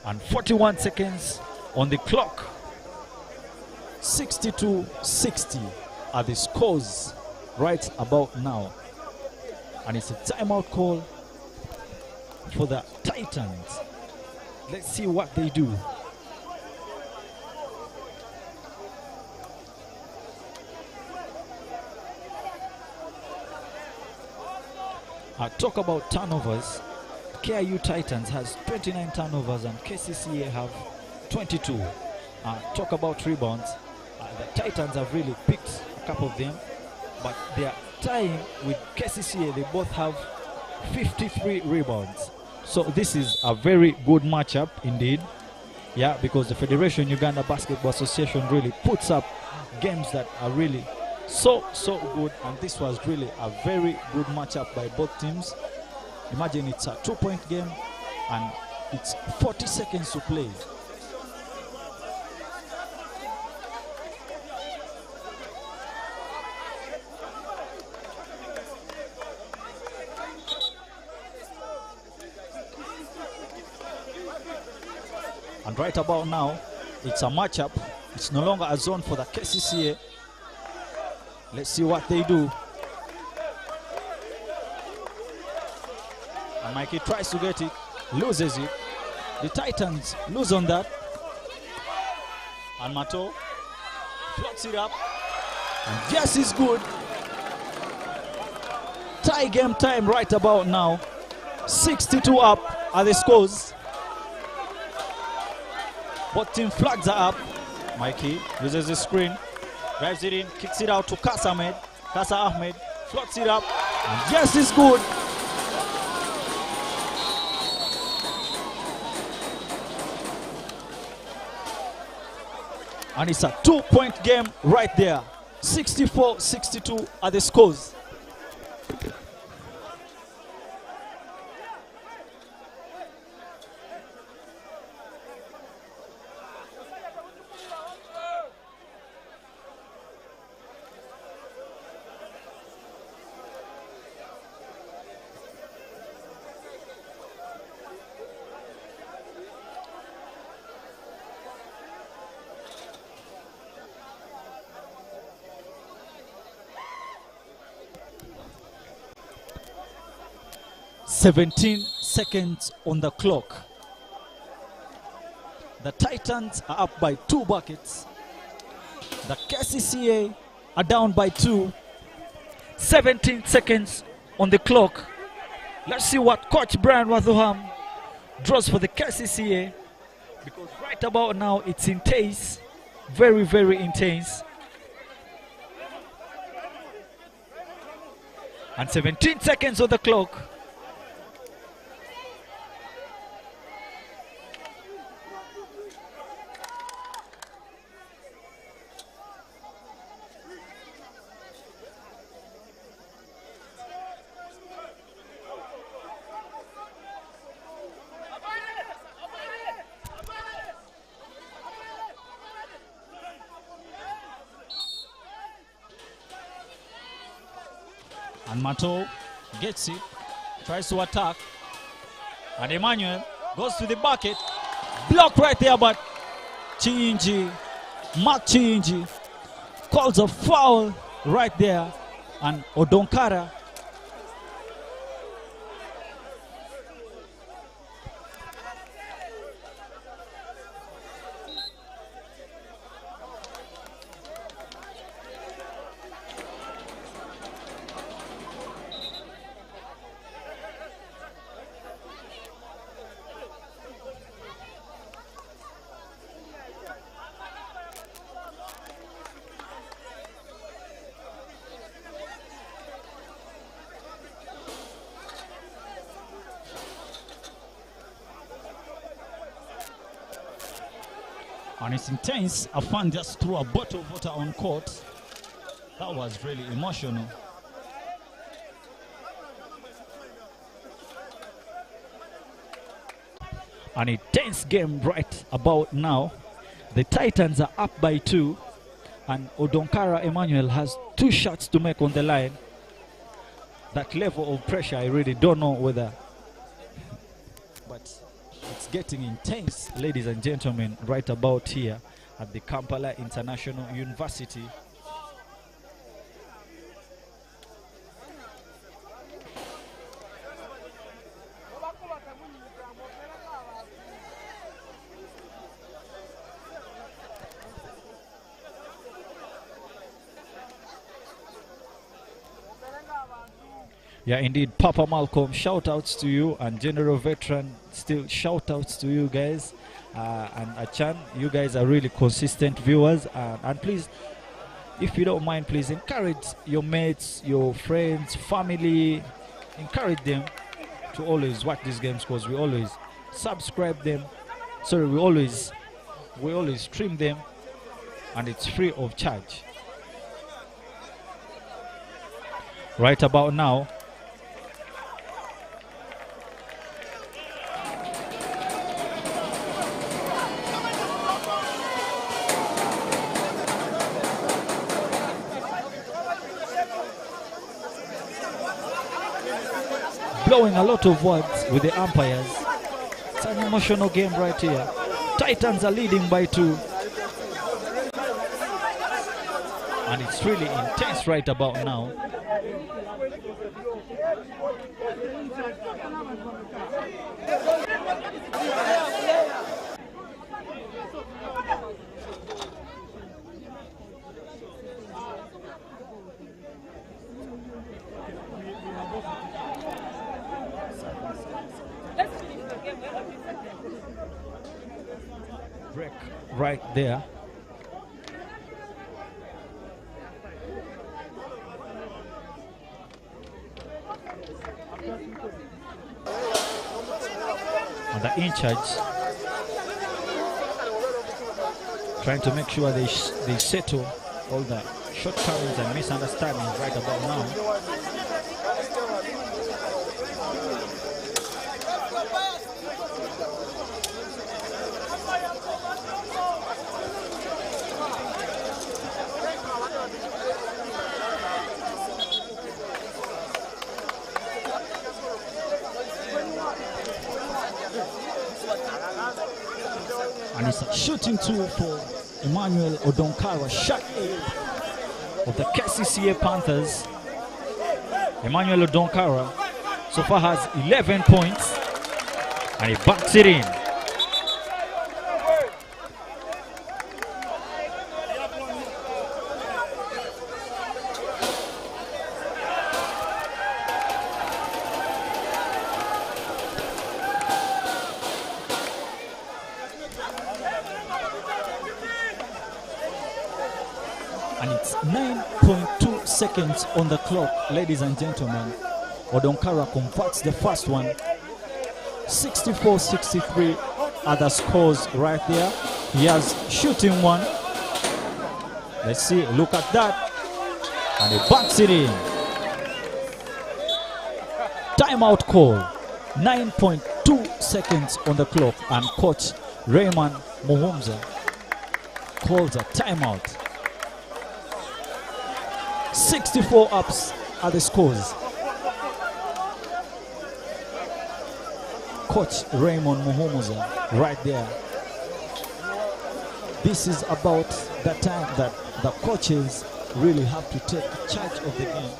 And 41 seconds on the clock. 62-60 are the scores right about now. And it's a timeout call for the Titans. Let's see what they do. Talk about turnovers. KIU Titans has 29 turnovers and Kcca have 22. Talk about rebounds. The Titans have really picked a couple of them, but they are tying with Kcca. They both have 53 rebounds. So this is a very good matchup indeed. Yeah, because the Federation Uganda Basketball Association really puts up games that are really so good, and this was really a very good matchup by both teams. Imagine it's a 2-point game and it's 40 seconds to play. And right about now, it's a matchup. It's no longer a zone for the Kcca. Let's see what they do. And Mikey tries to get it, loses it. The Titans lose on that. And Mato floats it up. And yes, it's good. Tie game time right about now. 62 up are the scores. Both team flags are up. Mikey uses the screen, drives it in, kicks it out to Kcca Ahmed, floats it up, and yes, it's good. And it's a 2-point game right there. 64-62 are the scores. "17 seconds on the clock. The Titans are up by 2 buckets. The Kcca are down by 2. 17 seconds on the clock. Let's see what Coach Brian Wathuham draws for the Kcca, because right about now it's intense, very intense. And 17 seconds on the clock. And Mato gets it, tries to attack, and Emmanuel goes to the bucket. Block right there, but Mark Chinji calls a foul right there, and Odonkara and it's intense. A fan just threw a bottle of water on court. That was really emotional. An intense game right about now. The Titans are up by 2, and Odonkara Emmanuel has 2 shots to make on the line. That level of pressure, I really don't know whether, but it's it's getting intense, ladies and gentlemen, right about here at the Kampala International University. Yeah, indeed, Papa Malcolm, shout outs to you, and General Veteran, still shout outs to you guys. And Achan, you guys are really consistent viewers. And please, if you don't mind, please encourage your mates, your friends, family, encourage them to always watch these games, because we always subscribe them. Sorry, we always stream them, and it's free of charge. Right about now, blowing a lot of words with the umpires. It's an emotional game right here. Titans are leading by 2. And it's really intense right about now. Break right there. And the in charge trying to make sure they settle all the shortcomings and misunderstandings right about now. And it's a shooting 2 for Emmanuel Odonkara, shot 8 of the Kcca Panthers. Emmanuel Odonkara so far has 11 points, and he backs it in. And it's 9.2 seconds on the clock, ladies and gentlemen. Odonkara converts the first one. 64-63 are the scores right there. He has shooting 1. Let's see, look at that. And he backs it in. Timeout call. 9.2 seconds on the clock. And coach Raymond Muhumza calls a timeout. 64 ups are the scores. Coach Raymond Muhumuza right there. This is about the time that the coaches really have to take charge of the game.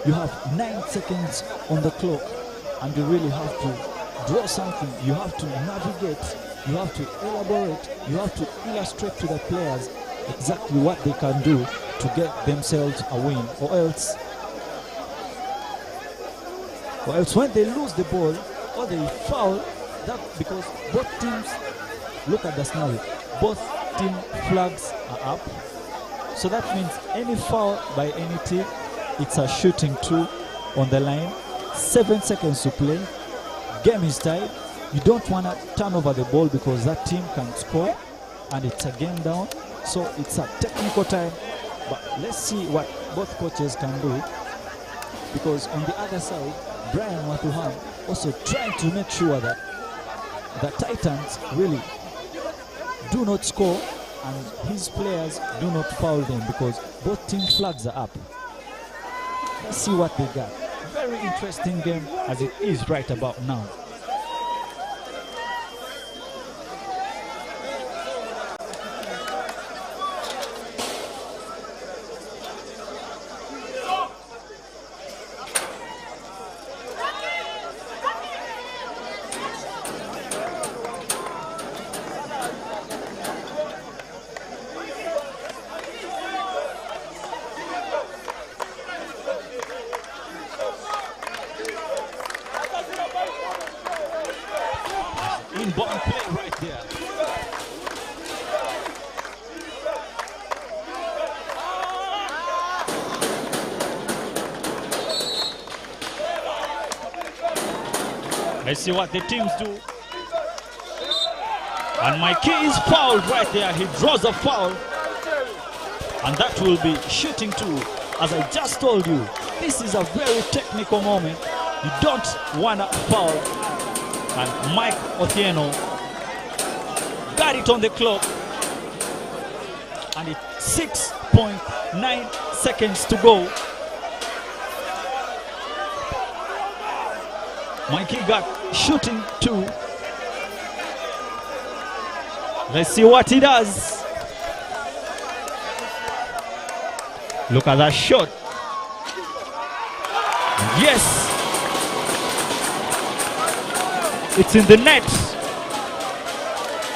You have 9 seconds on the clock, and you really have to draw something. You have to navigate. You have to elaborate. You have to illustrate to the players exactly what they can do to get themselves a win, or else when they lose the ball or they foul, that because both teams, look at the scenario, both team flags are up, so that means any foul by any team, it's a shooting 2 on the line. 7 seconds to play, game is tied. You don't want to turn over the ball because that team can score and it's a game down. So it's a technical time, but let's see what both coaches can do, because on the other side, Brian Watuham also trying to make sure that the Titans really do not score and his players do not foul them, because both team flags are up. Let's see what they got. Very interesting game as it is right about now. Let's see what the teams do. And Mikey is fouled right there. He draws a foul. And that will be shooting too. As I just told you, this is a very technical moment. You don't want to foul. And Mike Otieno got it on the clock. And it's 6.9 seconds to go. Mikey got shooting too. Let's see what he does. Look at that shot. Yes. It's in the net.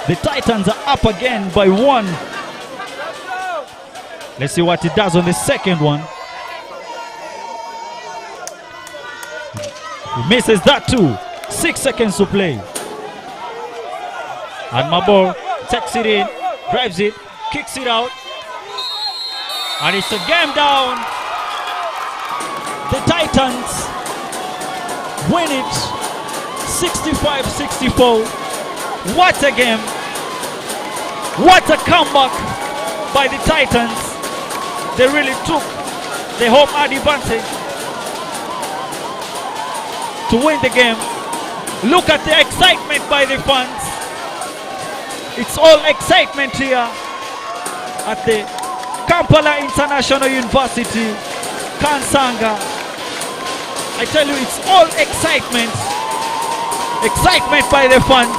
The Titans are up again by 1. Let's see what he does on the second one. He misses that too. 6 seconds to play. And Mabor takes it in, drives it, kicks it out. And it's a game down. The Titans win it 65-64. What a game. What a comeback by the Titans. They really took the home advantage to win the game. Look at the excitement by the fans. It's all excitement here at the Kampala International University, Kansanga. I tell you, it's all excitement. Excitement by the fans.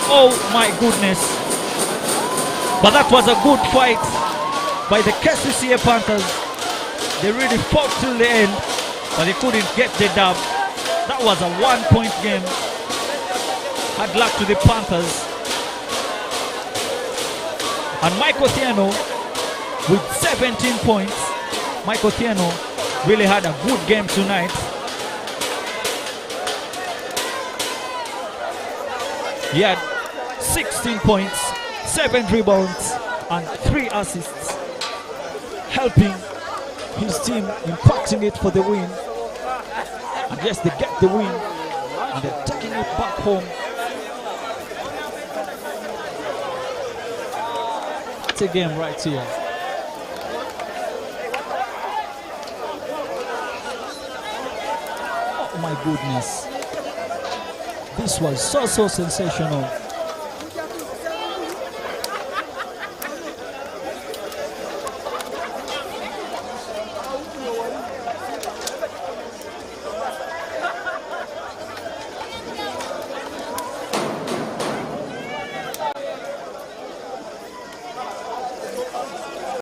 Oh my goodness. But that was a good fight by the Kcca Panthers. They really fought till the end, but they couldn't get the dub. That was a 1-point game. Hard luck to the Panthers. And Mike Otieno with 17 points. Mike Otieno really had a good game tonight. He had 16 points, 7 rebounds, and 3 assists, helping his team, impacting it for the win. And yes, they get the win, and they're taking it back home. It's a game right here. Oh my goodness. This was so sensational.